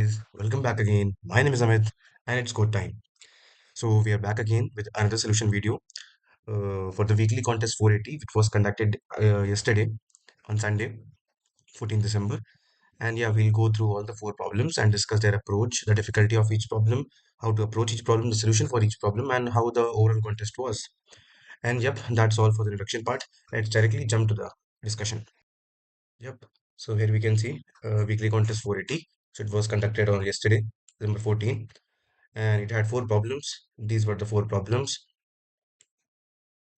guys, welcome back again. My name is Amit and it's code time. So we are back again with another solution video for the weekly contest 480 which was conducted yesterday on Sunday, 14th December. And yeah, we'll go through all the four problems and discuss their approach, the difficulty of each problem, how to approach each problem, the solution for each problem, and how the overall contest was. And yep, that's all for the introduction part. Let's directly jump to the discussion. Yep. So here we can see weekly contest 480. So it was conducted on yesterday, December 14, and it had four problems. These were the four problems.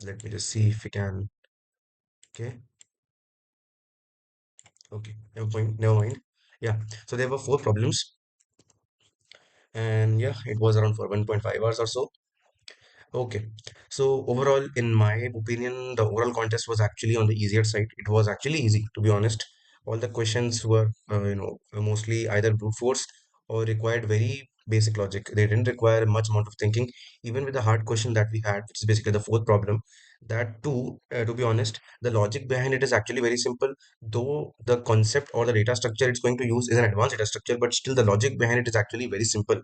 Let me just see if we can. Okay. Okay. Never mind. Never mind. Yeah. So there were four problems, and yeah, it was around for 1.5 hours or so. Okay. So overall, in my opinion, the overall contest was actually on the easier side. It was actually easy, to be honest. All the questions were, mostly either brute force or required very basic logic. They didn't require much amount of thinking. Even with the hard question that we had, which is basically the fourth problem, that too, to be honest, the logic behind it is actually very simple. Though the concept or the data structure it's going to use is an advanced data structure, but still the logic behind it is actually very simple.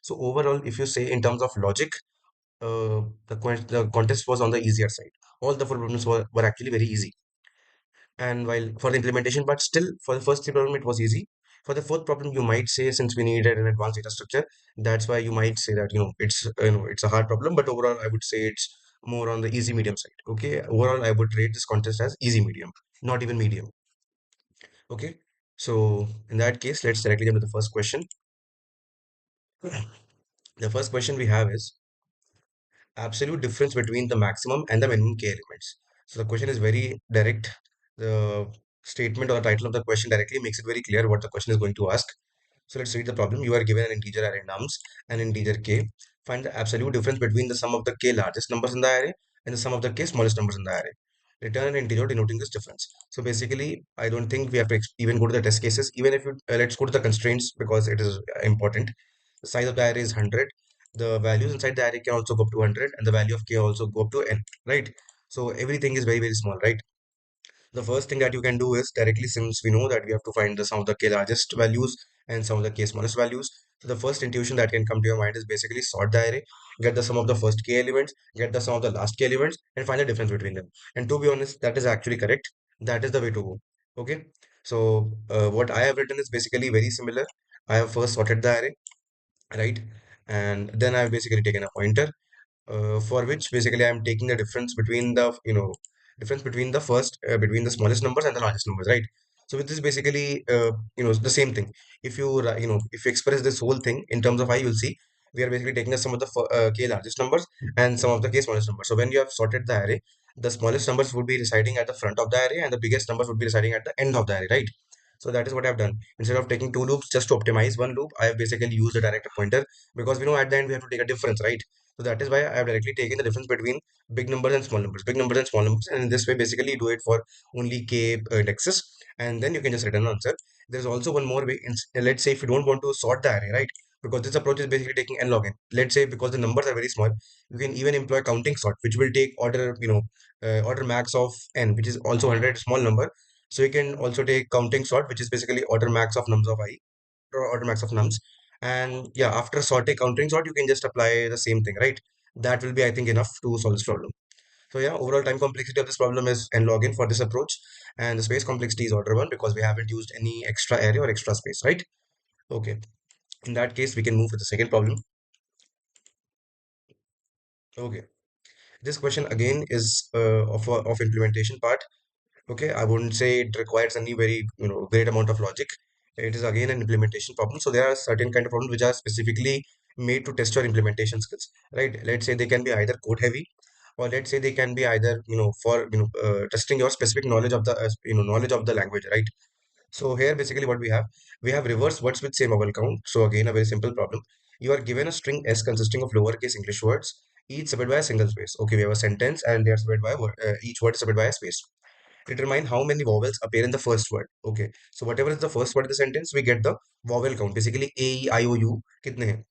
So overall, if you say in terms of logic, the contest was on the easier side. All the four problems were actually very easy. And while for the implementation part, still for the first three problem it was easy. For the fourth problem, you might say since we needed an advanced data structure, that's why you might say that it's a hard problem. But overall, I would say it's more on the easy medium side. Okay, overall, I would rate this contest as easy medium, not even medium. Okay, so in that case, let's directly jump to the first question. The first question we have is absolute difference between the maximum and the minimum k elements. So the question is very direct. The statement or the title of the question directly makes it very clear what the question is going to ask. So let's read the problem. You are given an integer array nums and integer k. Find the absolute difference between the sum of the k largest numbers in the array and the sum of the k smallest numbers in the array. Return an integer denoting this difference. So basically, I don't think we have to even go to the test cases. Even if you let's go to the constraints because it is important. The size of the array is 100. The values inside the array can also go up to 100, and the value of k also go up to n. Right? So everything is very small. Right? The first thing that you can do is directly, since we know that we have to find the sum of the k largest values and some of the k smallest values. So the first intuition that can come to your mind is basically sort the array, get the sum of the first k elements, get the sum of the last k elements, and find the difference between them. And to be honest, that is actually correct. That is the way to go. Okay. So what I have written is basically very similar. I have first sorted the array, right? And then I've basically taken a pointer for which basically I'm taking the difference between the first between the smallest numbers and the largest numbers, right? So with this basically the same thing. If you if you express this whole thing in terms of I, you'll see we are basically taking the sum of the k largest numbers and some of the k smallest numbers. So when you have sorted the array, the smallest numbers would be residing at the front of the array and the biggest numbers would be residing at the end of the array, right? So that is what I've done. Instead of taking two loops just to optimize one loop, I have basically used a direct pointer because we know at the end we have to take a difference, right? So that is why I have directly taken the difference between big numbers and small numbers, big numbers and small numbers, and in this way, basically, you do it for only k indexes, and then you can just return an answer. There is also one more way. Let's say if you don't want to sort the array, right? Because this approach is basically taking n log n. Let's say because the numbers are very small, you can even employ counting sort, which will take order max of n, which is also 100 small number. So you can also take counting sort, which is basically order max of nums of I, or order max of nums. And yeah, after sorting countering sort, you can just apply the same thing, right? That will be, I think, enough to solve this problem. So yeah, overall time complexity of this problem is n log n for this approach, and the space complexity is order one because we haven't used any extra array or extra space, right? Okay, in that case, we can move to the second problem. Okay, this question again is of implementation part. Okay, I wouldn't say it requires any very great amount of logic. It is again an implementation problem. So there are certain kind of problems which are specifically made to test your implementation skills, right? Let's say they can be either code heavy, or let's say they can be either for testing your specific knowledge of the knowledge of the language, right? So here basically what we have reverse words with same vowel count. So again a very simple problem. You are given a string s consisting of lowercase English words, each separated by a single space. Okay, we have a sentence and they are separated by a word, each word is separated by a space. Determine how many vowels appear in the first word. Okay, so whatever is the first word in the sentence, we get the vowel count. Basically, A, E, I, O, U, kitne hain?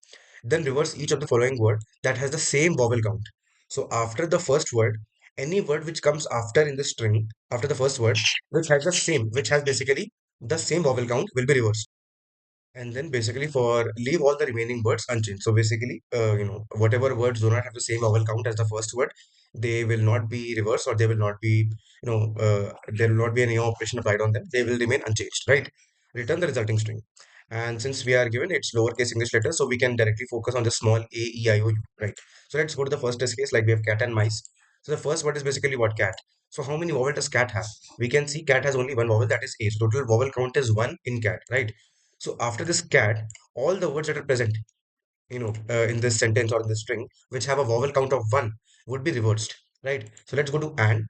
Then reverse each of the following word that has the same vowel count. So after the first word, any word which comes after in the string, after the first word, which has basically the same vowel count will be reversed. And then basically for leave all the remaining words unchanged. So basically, whatever words do not have the same vowel count as the first word, they will not be reversed, or they will not be, there will not be any operation applied on them. They will remain unchanged, right? Return the resulting string. And since we are given its lowercase English letters, so we can directly focus on the small a, e, I, o, u, right? So let's go to the first test case, like we have cat and mice. So the first word is basically what, cat. So how many vowel does cat have? We can see cat has only one vowel, that is a. So total vowel count is one in cat, right? So after this cat, all the words that are present, in this sentence or in this string, which have a vowel count of one, would be reversed, right? So let's go to and.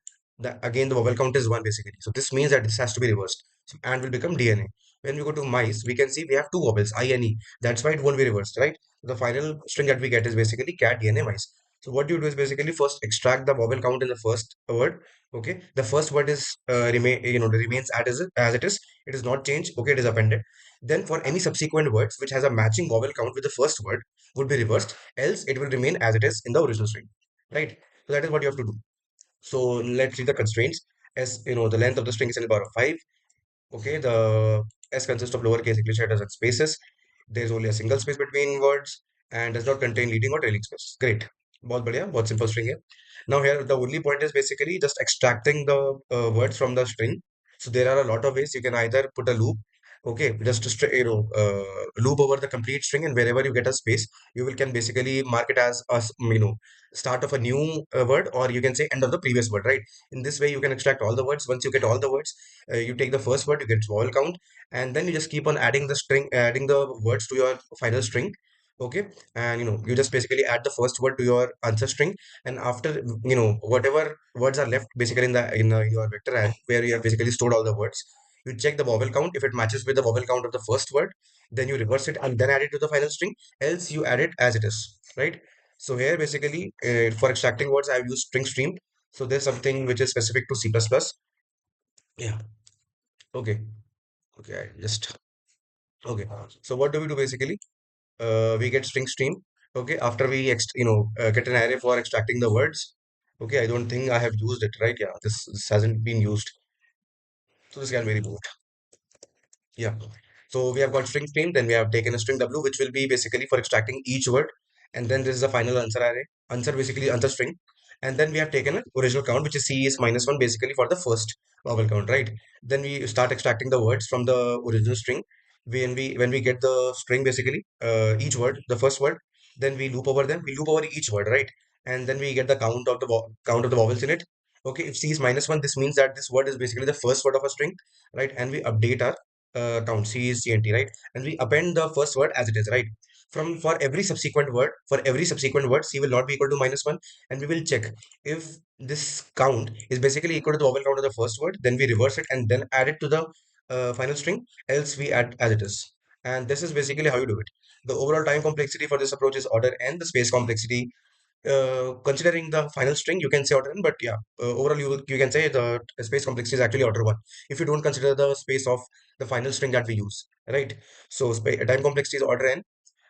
Again, the vowel count is one basically. So this means that this has to be reversed. So and will become DNA. When we go to mice, we can see we have two vowels, I and E. That's why it won't be reversed, right? The final string that we get is basically cat, DNA, mice. So what you do is basically first extract the vowel count in the first word. Okay, the first word is remains as it is. It is not changed. Okay, it is appended. Then for any subsequent words which has a matching vowel count with the first word would be reversed, else it will remain as it is in the original string, right? So that is what you have to do. So let's read the constraints. As you know, the length of the string is in the power of 5. Okay, the S consists of lowercase English letters and spaces. There is only a single space between words and does not contain leading or trailing space. Great. बहुत बढ़िया, बहुत simple string है. Now here the only point is basically just extracting the words from the string. So there are a lot of ways. You can either put a loop, okay, just to loop over the complete string, and wherever you get a space, you will can basically mark it as start of a new word, or you can say end of the previous word, right? In this way, you can extract all the words. Once you get all the words, you take the first word, you get vowel count, and then you just keep on adding the words to your final string. Okay, and you just basically add the first word to your answer string, and after whatever words are left basically in your vector and where you have basically stored all the words, you check the vowel count. If it matches with the vowel count of the first word, then you reverse it and then add it to the final string. Else you add it as it is, right? So here basically for extracting words, I've used string stream. So there's something which is specific to C++. Yeah. Okay. Okay. I just okay. So what do we do basically? We get string stream. Okay. After we get an array for extracting the words. Okay. I don't think I have used it, right? Yeah. This hasn't been used. So this can be removed. Yeah. So we have got string stream, then we have taken a string w, which will be basically for extracting each word, and then this is the final answer array. Answer basically answer string, and then we have taken an original count, which is c is minus one, basically for the first vowel count, right? Then we start extracting the words from the original string. When we get the string basically each word, the first word, then we loop over them. We loop over each word, right? And then we get the count of the vowels in it. Okay, if c is minus one, this means that this word is basically the first word of a string, right? And we update our count. C is CNT, right? And we append the first word as it is, right? For every subsequent word, C will not be equal to minus one, and we will check if this count is basically equal to the vowel count of the first word. Then we reverse it and then add it to the final string. Else we add as it is. And this is basically how you do it. The overall time complexity for this approach is order n. The space complexity, considering the final string, you can say order n, but yeah, overall you can say the space complexity is actually order one if you don't consider the space of the final string that we use, right? So time complexity is order n,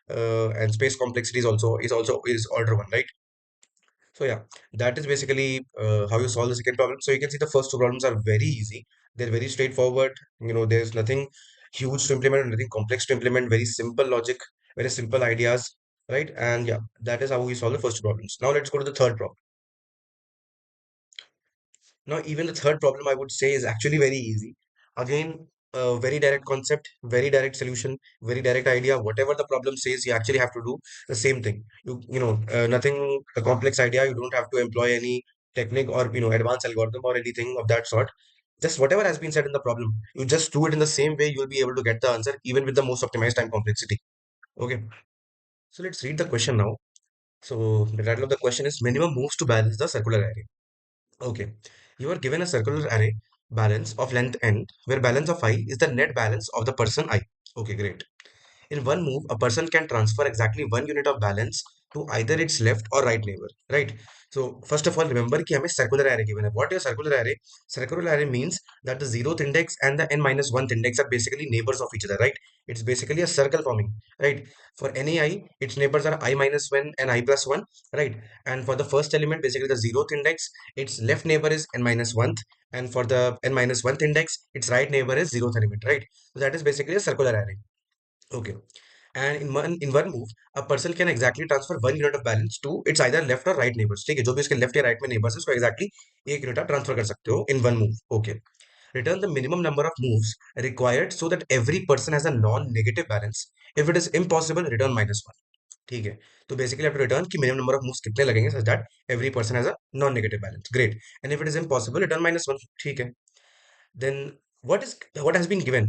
and space complexity is order one, right? So yeah, that is basically how you solve the second problem. So you can see the first two problems are very easy. They're very straightforward. There's nothing huge to implement, nothing complex to implement. Very simple logic, very simple ideas, right? And yeah, that is how we solve the first two problems. Now let's go to the third problem. Now, even the third problem, I would say, is actually very easy. Again, a very direct concept, very direct solution, very direct idea. Whatever the problem says, you actually have to do the same thing. Nothing a complex idea. You don't have to employ any technique or advanced algorithm or anything of that sort. Just whatever has been said in the problem, you just do it in the same way. You'll be able to get the answer, even with the most optimized time complexity. Okay. So let's read the question now. So the title of the question is minimum moves to balance the circular array. Okay. You are given a circular array balance of length n, where balance of I is the net balance of the person I. Okay, great. In one move, a person can transfer exactly 1 unit of balance to either its left or right neighbor, right? So first of all, remember कि हमें circular array given है. What is circular array? Circular array means that the zeroth index and the n minus one index are basically neighbors of each other, right? It's basically a circle forming, right? For any I, its neighbors are I minus one and I plus one, right? And for the first element, basically the zeroth index, its left neighbor is n minus one, and for the n minus one index, its right neighbor is zeroth element, right? So that is basically a circular array. Okay. And in one move, a person can exactly transfer 1 unit of balance to its either left or right neighbors. ठीक है, जो भी उसके left या right में neighbours है उसको exactly 1 unit आप ट्रांसफर कर सकते हो in one move. Okay. Return the minimum number of moves required so that every person has a non-negative balance. If it is impossible, return -1. ठीक है, तो बेसिकली आप रिटर्न की मिनिमम नंबर ऑफ मूव्स कितने लगेंगे such that every person has a non negative balance. Great. And if it is impossible, return -1. ठीक है. Then what has been given?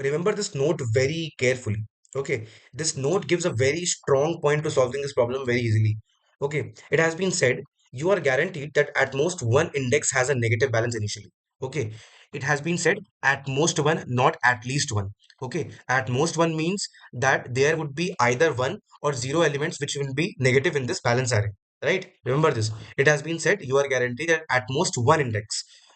Remember this note very carefully. Okay, this note gives a very strong point to solving this problem very easily. Okay, it has been said you are guaranteed that at most one index has a negative balance initially. Okay, it has been said at most one, not at least one. Okay, at most one means that there would be either one or zero elements which will be negative in this balance array. Right, remember this. It has been said you are guaranteed that at most one index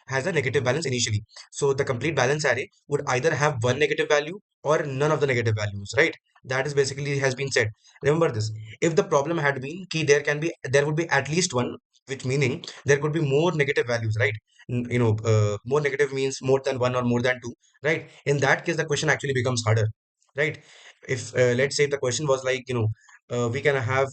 has a negative balance initially. So the complete balance array would either have one negative value or none of the negative values, right? That is basically has been said. Remember this. If the problem had been key, there would be at least one, which meaning there could be more negative values, right? More negative means more than one or more than two, right? In that case, the question actually becomes harder, right? If let's say the question was like, we can have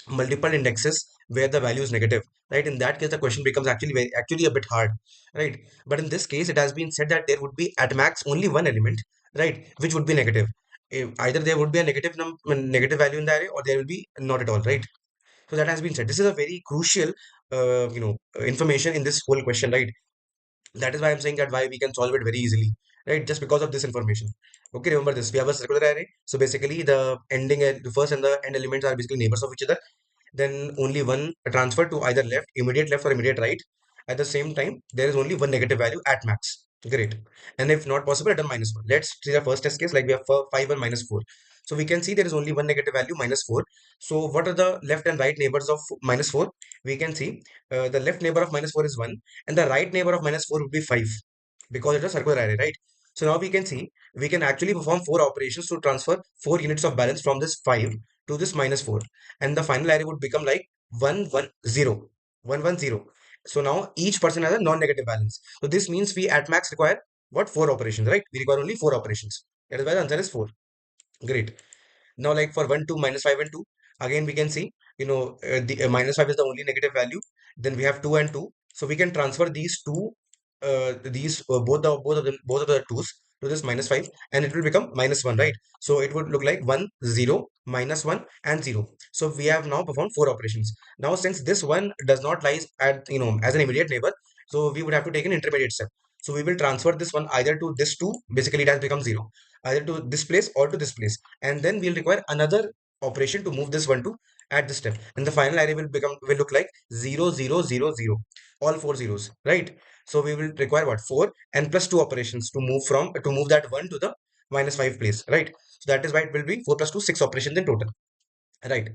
multiple indexes where the value is negative, right? In that case the question becomes actually a bit hard, right? But in this case it has been said that there would be at max only one element, right, which would be negative. Either there would be a negative value in the array or there will be not at all, right? So that has been said. This is a very crucial information in this whole question, right? That is why I'm saying that why we can solve it very easily, right? Just because of this information. Okay, remember this. We have a circular array. So basically, the first and the end elements are basically neighbors of each other. Then only one transfer to either immediate left or immediate right. At the same time, there is only one negative value at max. Great. And if not possible, return -1. Let's see the first test case, like we have 5 and -4. So we can see there is only one negative value, -4. So what are the left and right neighbors of -4? We can see the left neighbor of -4 is 1 and the right neighbor of -4 would be 5 because it's a circular array, right? So now we can see we can actually perform four operations to transfer 4 units of balance from this 5 to this -4, and the final array would become like 1 1 0 1 1 0. So now each person has a non-negative balance. So this means we at max require what, four operations, right? We require only four operations. That is why the answer is 4. Great. Now, like for 1, 2, -5 and 2, again we can see, the -5 is the only negative value. Then we have 2 and 2. So we can transfer both of the twos to this -5 and it will become -1, right? So it would look like 1 0 -1 and 0. So we have now performed four operations. Now, since this one does not lies at, as an immediate neighbor, so we would have to take an intermediate step. So we will transfer this one either to this 2, basically it has become 0, either to this place or to this place, and then we'll require another operation to move this one to at this step, and the final array will look like 0 0 0 0, all four zeros, right? So we will require what, 4 and plus 2 operations to move that one to the -5 place, right? So that is why it will be 4 plus 2, 6 operations in total, right?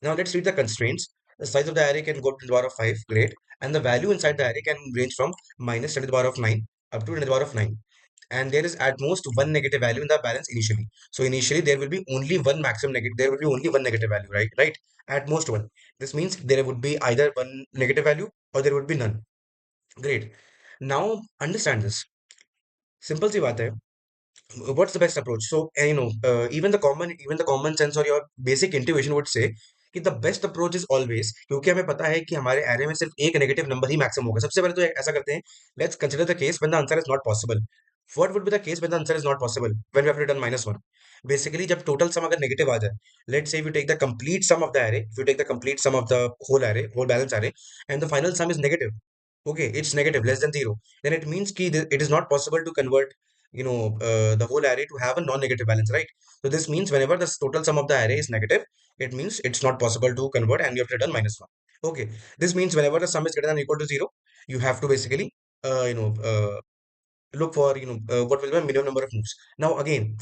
Now let's read the constraints. The size of the array can go to the power of 5, great, and the value inside the array can range from -10 to the power of 9 up to 10 to the power of 9, and there is at most one negative value in the balance initially. So initially there will be only one maximum negative, there will be only one negative value, right? Right? At most one. This means there would be either one negative value or there would be none. Great. Now understand this. Simple सी बात है. What's the best approach? So even the common sense or your basic intuition would say कि the best approach is always, क्योंकि हमें पता है कि हमारे array में सिर्फ एक नेगेटिव नंबर ही मैक्सिमम होगा. सबसे पहले तो ऐसा करते हैं. Let's consider the case when the answer is not possible. What would be the case when the answer is not possible, when we have written -1? Basically जब total sum अगर negative आ जाए, let's say if you take the complete sum of the array, if you take the complete sum of the whole balance array, and the final sum is negative, okay, it's negative less than 0, then it means कि it is not possible to convert the whole array to have a non-negative balance, right? So this means whenever the total sum of the array is negative, it means it's not possible to convert and you have to return -1. Okay, this means whenever the sum is greater than or equal to 0, you have to basically look for what will be the minimum number of moves. Now again,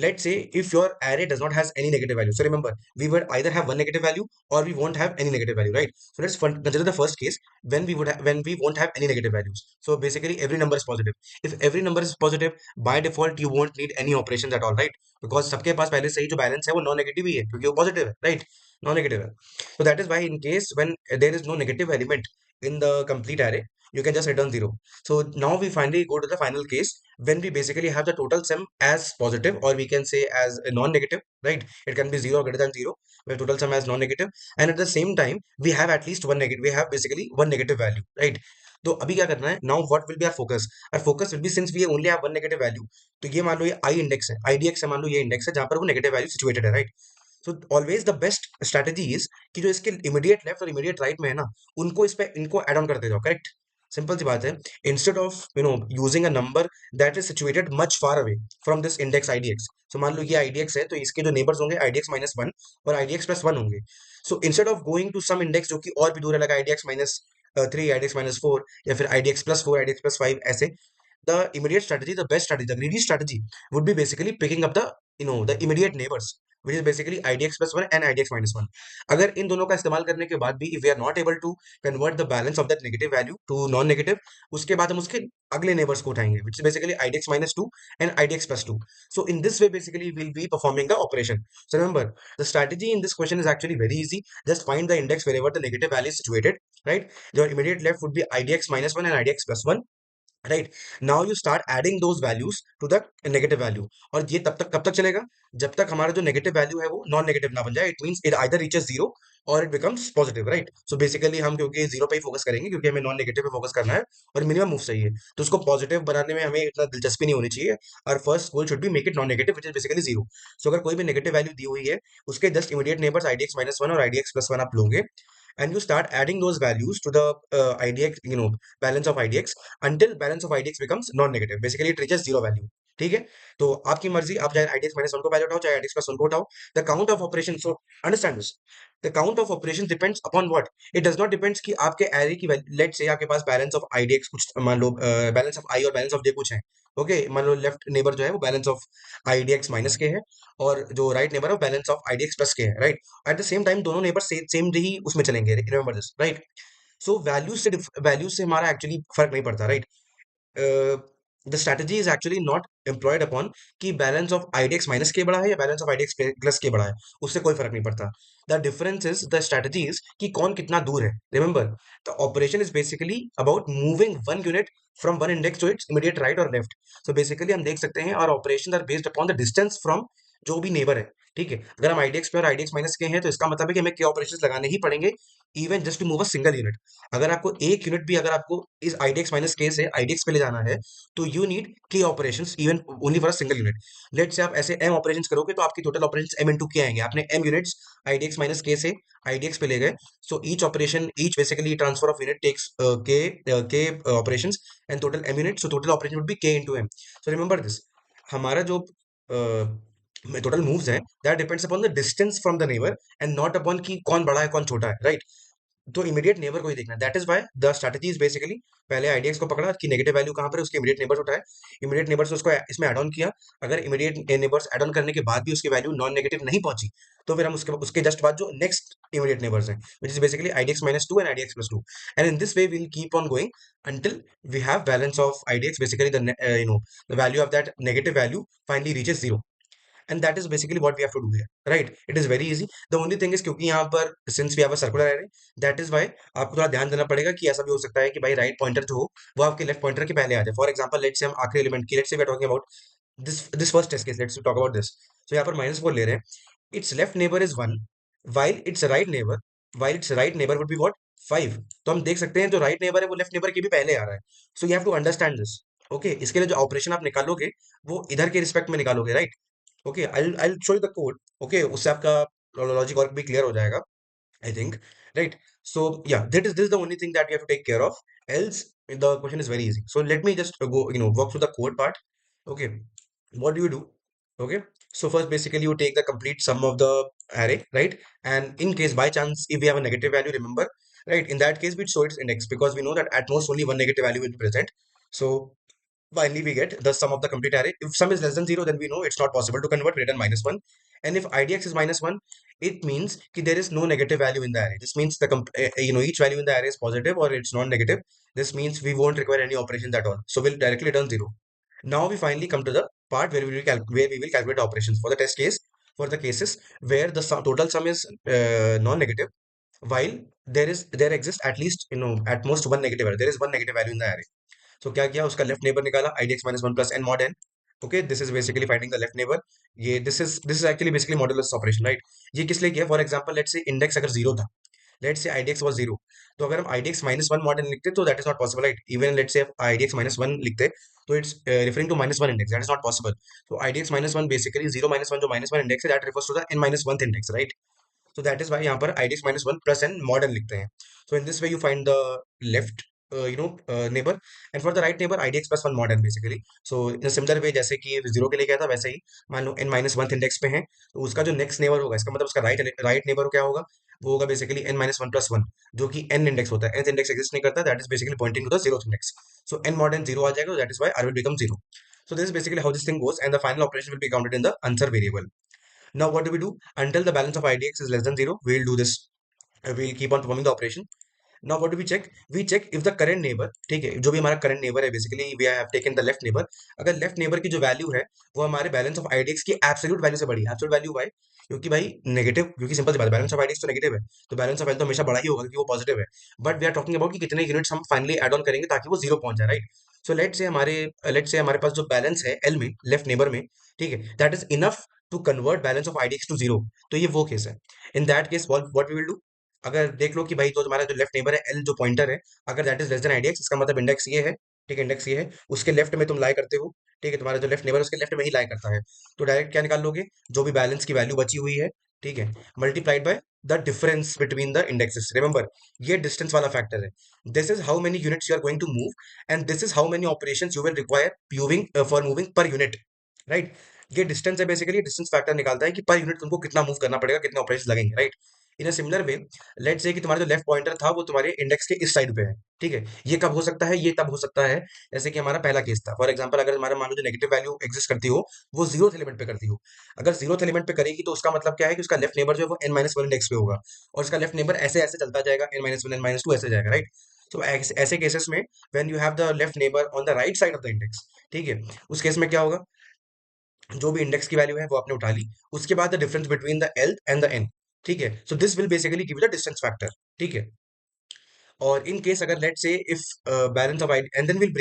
let's say if your array does not has any negative value, so remember we would either have one negative value or we won't have any negative value, right? So let's consider the first case when we won't have any negative values. So basically every number is positive. If every number is positive, by default you won't need any operations at all, right? Because सबके पास पहले से ही जो balance है वो non negative ही है क्योंकि वो positive है, right? नॉन नेगेटिव है. So that is why in case when there is no negative element in the complete array, you can just return 0. So now we finally go to the final case when we basically have the total sum as positive, or we can say as a non-negative, right? It can be 0 or greater than 0, where total sum as non-negative, and at the same time we have at least one negative, we have basically one negative value, right? तो अभी क्या करना है, now what will be our focus? Our focus will be, since we only have one negative value, तो ये मान लो ये i इंडेक्स है, idx है, मान लो ये इंडेक्स है जहां पर वो नेगेटिव वैल्यू सिचुएटेड है, right? So always the best strategy is कि जो इसके इमीडिएट लेफ्ट और इमीडिएट राइट में है ना, उनको इस पे इनको ऐड ऑन करते जाओ, करेक्ट? सिंपल सी बात है। Instead of using a number that is situated much far away from this index IDX, so मान लो ये आईडीएक्स है, तो इसके जो नेबर्स होंगे आईडीएक्स माइनस वन और आईडीएक्स प्लस वन होंगे। So instead of going to some index जो कि और भी दूर है, लगा IDX minus three, IDX minus four, या फिर IDX plus four, IDX plus five, ऐसे the immediate strategy, the best strategy, the greedy strategy would be basically picking up the the immediate neighbors, which is basically idx plus 1 and idx minus 1. अगर इन दोनों का इस्तेमाल करने के बाद भी if we are not able to convert the balance of that negative value to non negative, उसके बाद हम उसके अगले neighbors को उठाएंगे, which is basically idx minus 2 and idx plus 2. So in this way basically we'll be performing the operation. So remember, the strategy in this question is actually very easy. Just find the index wherever the negative value is situated, right? Your immediate left would be idx minus 1 and idx plus 1, right? Now you start adding those values to the negative value, और ये तब तक कब तक चलेगा, जब तक हमारा जो नेगेटिव वैल्यू है वो नॉन नेगेटिव ना बन जाए। It means it either reaches zero और it becomes positive, right? So basically हम क्योंकि जीरो पे ही फोकस करेंगे, क्योंकि हमें नॉन नेगेटिव पे फोकस करना है और मिनिमम मूव चाहिए, तो उसको पॉजिटिव बनाने में हमें इतना दिलचस्पी नहीं होनी चाहिए। और first goal should be make it non negative, which is basically zero. So अगर कोई भी नेगेटिव वैल्यू दी हुई है, उसके just immediate neighbours IDX minus one और आईडीएक्स प्लस वन आप लोगे, and you start adding those values to the idx, balance of idx, until balance of idx becomes non-negative, basically it reaches zero value। ठीक है? तो आपकी मर्जी, आप चाहे idx माइनस वन को पहले उठाओ, चाहे idx प्लस वन को उठाओ। The count of operation, so understand this, the count of operation depends upon what, it does not depends कि आपके एरे की, लेट से आपके पास बैलेंस ऑफ idx कुछ, मान लो बैलेंस ऑफ आई और बैलेंस ऑफ जे कुछ है, ओके? मान लो लेफ्ट नेबर जो है वो बैलेंस ऑफ idx माइनस के है, और जो राइट नेबर है वो बैलेंस ऑफ idx प्लस के है, right? Eight the same time दोनों नेबर सेम ही उसमें चलेंगे, remember this, right? So values से हमारा एक्चुअली फर्क नहीं पड़ता, right? The strategy is actually not employed upon कि बैलेंस ऑफ आईडीएक्स माइनस के बड़ा है या बैलेंस ऑफ आईडीएक्स प्लस के बड़ा है, उससे कोई फर्क नहीं पड़ता। The difference is the strategy is कि कौन कितना दूर है। Remember, the operation is basically about moving one unit from one index to its immediate right और लेफ्ट। सो बेसिकली हम देख सकते हैं और operation are based upon the distance from जो भी नेबर है, ठीक है? अगर हम आईडीएक्स पे और आईडीएक्स माइनस के हैं, तो इसका मतलब है कि हमें के ऑपरेशंस लगाने ही पड़ेंगे, even just to move a single unit. अगर आपको एक यूनिट भी, अगर आपको इस आईडीएक्स माइनस के से आईडीएक्स पे ले जाना है, तो you need K operations even only for a single unit. Let say आप ऐसे एम ऑपरेशंस करोगे, तो आपकी टोटल ऑपरेशंस एम इनटू के आएंगे। आपने एम यूनिट्स आईडीएक्स माइनस के से आईडीएक्स पे ले गए, so each operation, each basically transfer of unit takes K operations and total M unit, so total operation would be K into M. So remember this, हमारा जो total moves है, that depends upon the distance from the neighbour and not upon कि कौन बड़ा है कौन छोटा है, राइट? तो इमीडिएट नेबर को ही देखना है। That is why the strategy is basically, पहले आईडीएक्स को पकड़ा कि नेगेटिव वैल्यू कहां पर है, उसके इमीडिएट नेबर्स उठाए, इमीडिएट नेबर्स उसको इसमें ऐड ऑन किया। अगर इमीडिएट नेबर्स ऐड ऑन करने के बाद भी उसकी वैल्यू नॉन नेगेटिव नहीं पहुंची, तो फिर हम उसके उसके जस्ट बाद जो नेक्स्ट इमीडिएट नेबर्स हैं, which is basically IDX minus two and IDX plus two, and in this way we will keep on going until we have balance of idx, basically the value of that negative value finally reaches zero, and that is basically what we have to do here, right? It is very easy. The only thing is, क्योंकि यहाँ पर since we have a circular array, that is why आपको थोड़ा ध्यान देना पड़ेगा कि ऐसा भी हो सकता है कि भाई राइट पॉइंटर जो हो वो आपके लेफ्ट पॉइंटर के पहले आ जाए। फॉर एग्जाम्पल, लेट से हम आखिरी एलिमेंट की, let say we are talking about this first test case, let's talk about this. So यहाँ पर माइनस फोर ले रहे हैं, it's left neighbour is one, while it's right neighbour, while it's right neighbour would be what, five. तो हम देख सकते हैं जो राइट नेबर है वो लेफ्ट नेबर के भी पहले आ रहा है। So you have to understand this, okay? इसके लिए जो ऑपरेशन आप निकालोगे वो इधर के रिस्पेक्ट में निकालोगे, right? Okay, I show you the code, okay? उससे आपका लॉजिक और भी क्लियर हो जाएगा, I think, right? So yeah, that is this the only thing that you have to take care of, else the question is very easy. So let me just go walk through the code part, okay? What do you do? Okay, so first basically you take the complete sum of the array, right? And in case by chance if we have a negative value, remember, right, in that case we show its index, because we know that at most only one negative value will be present. So finally we get the sum of the complete array. If sum is less than 0, then we know it's not possible to convert, greater than minus 1. And if idx is minus 1, it means that there is no negative value in the array. This means the each value in the array is positive or it's non-negative. This means we won't require any operations at all, so we'll directly return 0. Now we finally come to the part where where we will calculate operations for the test case, for the cases where the total sum is non-negative, while there exists at least at most one negative error. There is one negative value in the array. So क्या किया, उसका left neighbour निकाला, idx minus 1 plus n mod n. Okay, this is basically finding the left neighbor. ये this is actually basically modulus operation, right? ये किस लिए किया? For example, let's say index अगर जीरो था, let's say idx was zero, तो अगर हम idx minus 1 mod n लिखते तो that is not possible, right? Even let's say idx minus 1 लिखते तो it's referring to minus 1 index, that is not possible. So idx minus 1 basically 0 minus 1 जो minus 1 index है, that refers to the n minus 1th index, right? So that is why यहाँ पर idx minus 1 plus n mod n लिखते हैं. So in this way you find the left neighbor, and for the right neighbor idx plus 1 mod n basically. So in a similar way जैसे कि zero के लिए क्या था, वैसे ही मान लो n minus 1th इंडेक्स पे है, तो उसका जो नेक्स्ट नेबर होगा, इसका मतलब उसका राइट नेबर क्या होगा, वो होगा बेसिकली n minus 1 plus 1, जो कि n इंडेक्स होता है, nth इंडेक्स एग्जिस्ट नहीं करता, that is basically pointing to the zeroth index. So n mod n zero आ जाएगा, that is why r will become zero. So this is basically how this thing goes, and the final operation will be counted in the answer variable. Now what do we do? Until the balance of idx is less than 0, we'll do this. We'll keep on performing the operation. Now what do we check? We check if the current neighbor, ठीक है, जो भी हमारा current neighbor है, basically we have taken the left neighbor. अगर left neighbor की जो value है वो हमारे बैलेंस ऑफ idx की एब्सोल्यूट वैल्यू से बड़ी है. Absolute value why? क्योंकि भाई नेगेटिव, क्योंकि सिंपल सी बात है, बैलेंस ऑफ idx तो नेगेटिव है, तो बैलेंस ऑफ एल तो हमेशा बड़ा ही होगा क्योंकि वो पॉजिटिव है. But we are talking about कि कितने यूनिट्स हम फाइनली एड ऑन करेंगे ताकि वो जीरो पहुंच जाए, राइट? सो लेट से हमारे पास जो बैलेंस है एल में, लेफ्ट नेबर में, ठीक है, that is enough to convert balance of idx to zero. तो ये वो केस है. In that case what we will do, अगर देख लो कि भाई जो तुम्हारा जो लेफ्ट नेबर है एल, जो पॉइंटर है, अगर that is less than IDX, इसका मतलब इंडेक्स ये है, ठीक है, इंडेक्स ये है, उसके लेफ्ट में तुम लाई करते हो, ठीक है, तुम्हारा जो लेफ्ट नेबर है उसके लेफ्ट में ही लाई करता है, तो डायरेक्ट क्या निकाल लोगे, जो भी बैलेंस की वैल्यू बची हुई है, ठीक है, multiplied by the difference between the indexes. Remember, ये डिस्टेंस वाला फैक्टर है. This is how many units you are going to move, and this is how many operations you will require moving for moving per unit, right? ये distance है, basically distance factor निकालता है कि per unit तुमको कितना move करना पड़ेगा, कितने ऑपरेशन लगेंगे, right? In a similar way, let's say कि तुम्हारा जो लेफ्ट पॉइंटर था वो तुम्हारे इंडेक्स के इस साइड पे है, ठीक है. ये कब हो सकता है? ये तब हो सकता है जैसे कि हमारा पहला केस था. फॉर एग्जांपल, अगर हमारा मान लो जो नेगेटिव वैल्यू एग्जिस्ट करती हो वो जीरो एलिमेंट पे करती हो, अगर जीरो एलिमेंट पे करेगी तो उसका मतलब क्या है कि उसका लेफ्ट नेबर जो है वो n माइनस वन इंडेक्स पे होगा, और उसका लेफ्ट नेबर ऐसे ऐसे चलता जाएगा, n minus one, n minus two, ऐसे जाएगा, राइट? तो ऐसे केसेस में when you have the left neighbour on the right side of the index, ठीक है, उस केस में क्या होगा, जो भी इंडेक्स की वैल्यू है वो आपने उठा ली, उसके बाद the difference between the L and the N, ठीक है. So this will basically give you the distance factor, ठीक है. और इन केस अगर let say if balance of ID and then will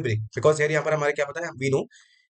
break, because यार यहाँ पर हमारे क्या पता है, वी नो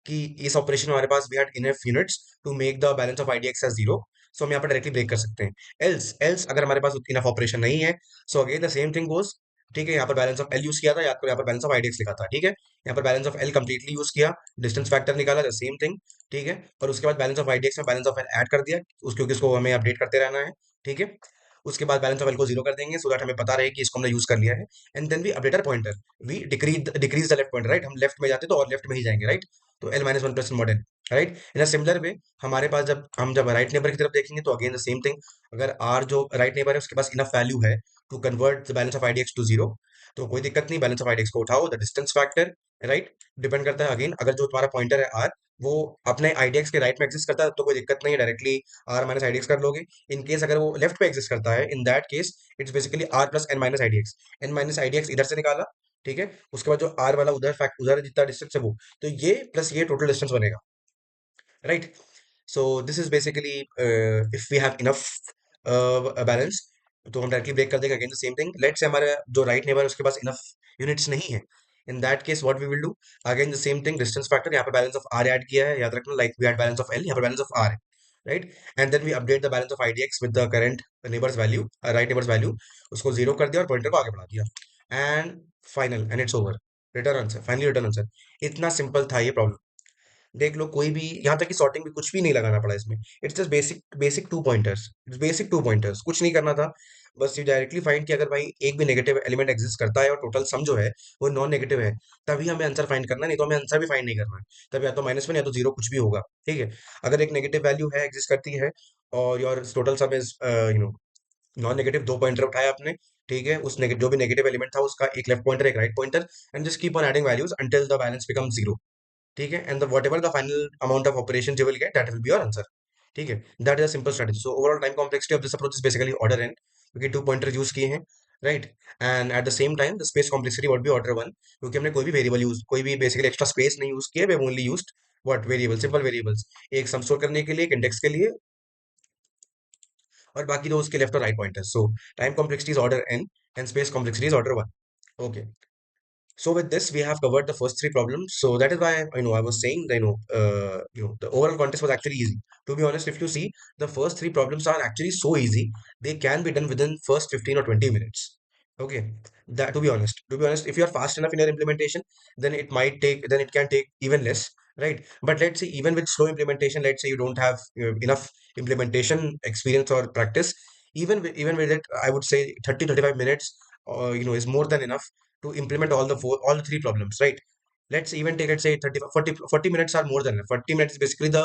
कि इस ऑपरेशन में हमारे पास we had enough units to make the balance of IDX as zero, so हम यहाँ पर डायरेक्टली ब्रेक कर सकते हैं. एल्स एल्स अगर हमारे पास इनफ ऑपरेशन नहीं है, so again the same thing goes, ठीक है. यहाँ पर बैलेंस ऑफ एल यूज किया था, याद करो यहाँ पर बैलेंस ऑफ आईडीएक्स लिखा था, ठीक है. यहाँ पर balance of L completely use किया, डिस्टेंस फैक्टर निकाला, द सेम थिंग, ठीक है. और उसके बाद बैलेंस ऑफ आईडीएक्स में बैलेंस ऑफ एल ऐड कर दिया, क्योंकि उसको हमें अपडेट करते रहना है, ठीक है. उसके बाद बैलेंस ऑफ एल को जीरो कर देंगे, सो दैट हमें पता रहे कि इसको हमने यूज कर लिया है. And then we update our pointer, we decrease the left pointer, right? हम लेफ्ट में जाते तो और लेफ्ट में ही जाएंगे, राइट? तो L minus one plus modern, right? In a similar way हमारे पास जब राइट नेबर की तरफ देखेंगे तो अगेन द सेम थिंग, अगर आर जो राइट नेबर है उसके पास इनफ वैल्यू है to convert the balance of IDX to zero, तो कोई दिक्कत नहीं, बैलेंस ऑफ आईडीएक्स को उठाओ, the distance factor, right, depend करता है अगेन, अगर जो तुम्हारा पॉइंटर है आर वो अपने आईडीएक्स के राइट में एग्जिस्ट करता है तो कोई दिक्कत नहीं है, डायरेक्टली आर माइनस आईडीएक्स कर लोगे. इन केस अगर वो लेफ्ट पे एग्जिस्ट करता है, in that case it's basically R plus N minus IDX. N minus IDX इधर से निकाला, ठीक है, उसके बाद जो आर वाला उधर फैक्ट उधर जितना डिस्टेंस है वो, तो ये प्लस ये टोटल डिस्टेंस बनेगा, right? So this is basically if we have enough balance तो हम डायरेक्टली ब्रेक कर देंगे. Again the same thing, let's say हमारा जो राइट नेबर है उसके पास इनफ यूनिट्स नहीं है, in that case what we will do, again the same thing, distance factor, यहाँ पे बैलेंस ऑफ आर ऐड किया है, याद रखना, like we had balance of L, यहाँ पे बैलेंस ऑफ आर है, right? And then we update the balance of IDX with the current neighbours value, right neighbours value, उसको जीरो कर दिया और पॉइंटर को आगे बढ़ा दिया, and final, and it's over, return answer, finally return answer. इतना सिंपल था ये प्रॉब्लम. देख लो, कोई भी यहाँ तक कि सॉर्टिंग भी कुछ भी नहीं लगाना पड़ा इसमें. It's just basic two pointers, it's basic two pointers, कुछ नहीं करना था. बस ये डायरेक्टली फाइंड कि अगर भाई एक भी नेगेटिव एलिमेंट एग्जिस्ट करता है और टोटल सम जो है वो नॉन नेगेटिव है, तभी हमें आंसर फाइंड करना है, नहीं तो हमें आंसर भी फाइंड नहीं करना है. तब या तो माइनस वन या तो जीरो, कुछ भी होगा, ठीक है. अगर एक नेगेटिव वैल्यू है एग्जिस्ट करती है और your total sum is non negative, दो पॉइंटर उठाया आपने, ठीक है, जो भी नेगेटिव एलिमेंट था उसका एक लेफ्ट पॉइंटर एक right pointer, and just keep on adding values until the balance become zero, ठीक है. And whatever the final amount of operation you will get, that will be your answer, ठीक है. That is a simple strategy. So overall time complexity of this approach is basically order N, क्योंकि two pointer use किए हैं, right? And at the same time the space complexity would be order one, क्योंकि हमने कोई भी variable use, कोई भी basically extra space नहीं यूज किया, we only use what variable, simple variables, एक सम स्टोर करने के लिए, एक इंडेक्स के लिए, और बाकी दो उसके लेफ्ट और right pointers. So time complexity is order n and space complexity is order 1. Okay. So with this, we have covered the first three problems. So that is why I was saying that the overall contest was actually easy. To be honest, if you see, the first three problems are actually so easy, they can be done within first 15 or 20 minutes. Okay, that to be honest, if you are fast enough in your implementation, then it can take even less, right? But let's say even with slow implementation, let's say you don't have enough implementation experience or practice, even with it, I would say 30 35 minutes, is more than enough to implement all the three problems, right? Let's even take, let's say 30 40 minutes are more than enough. 40 minutes is basically the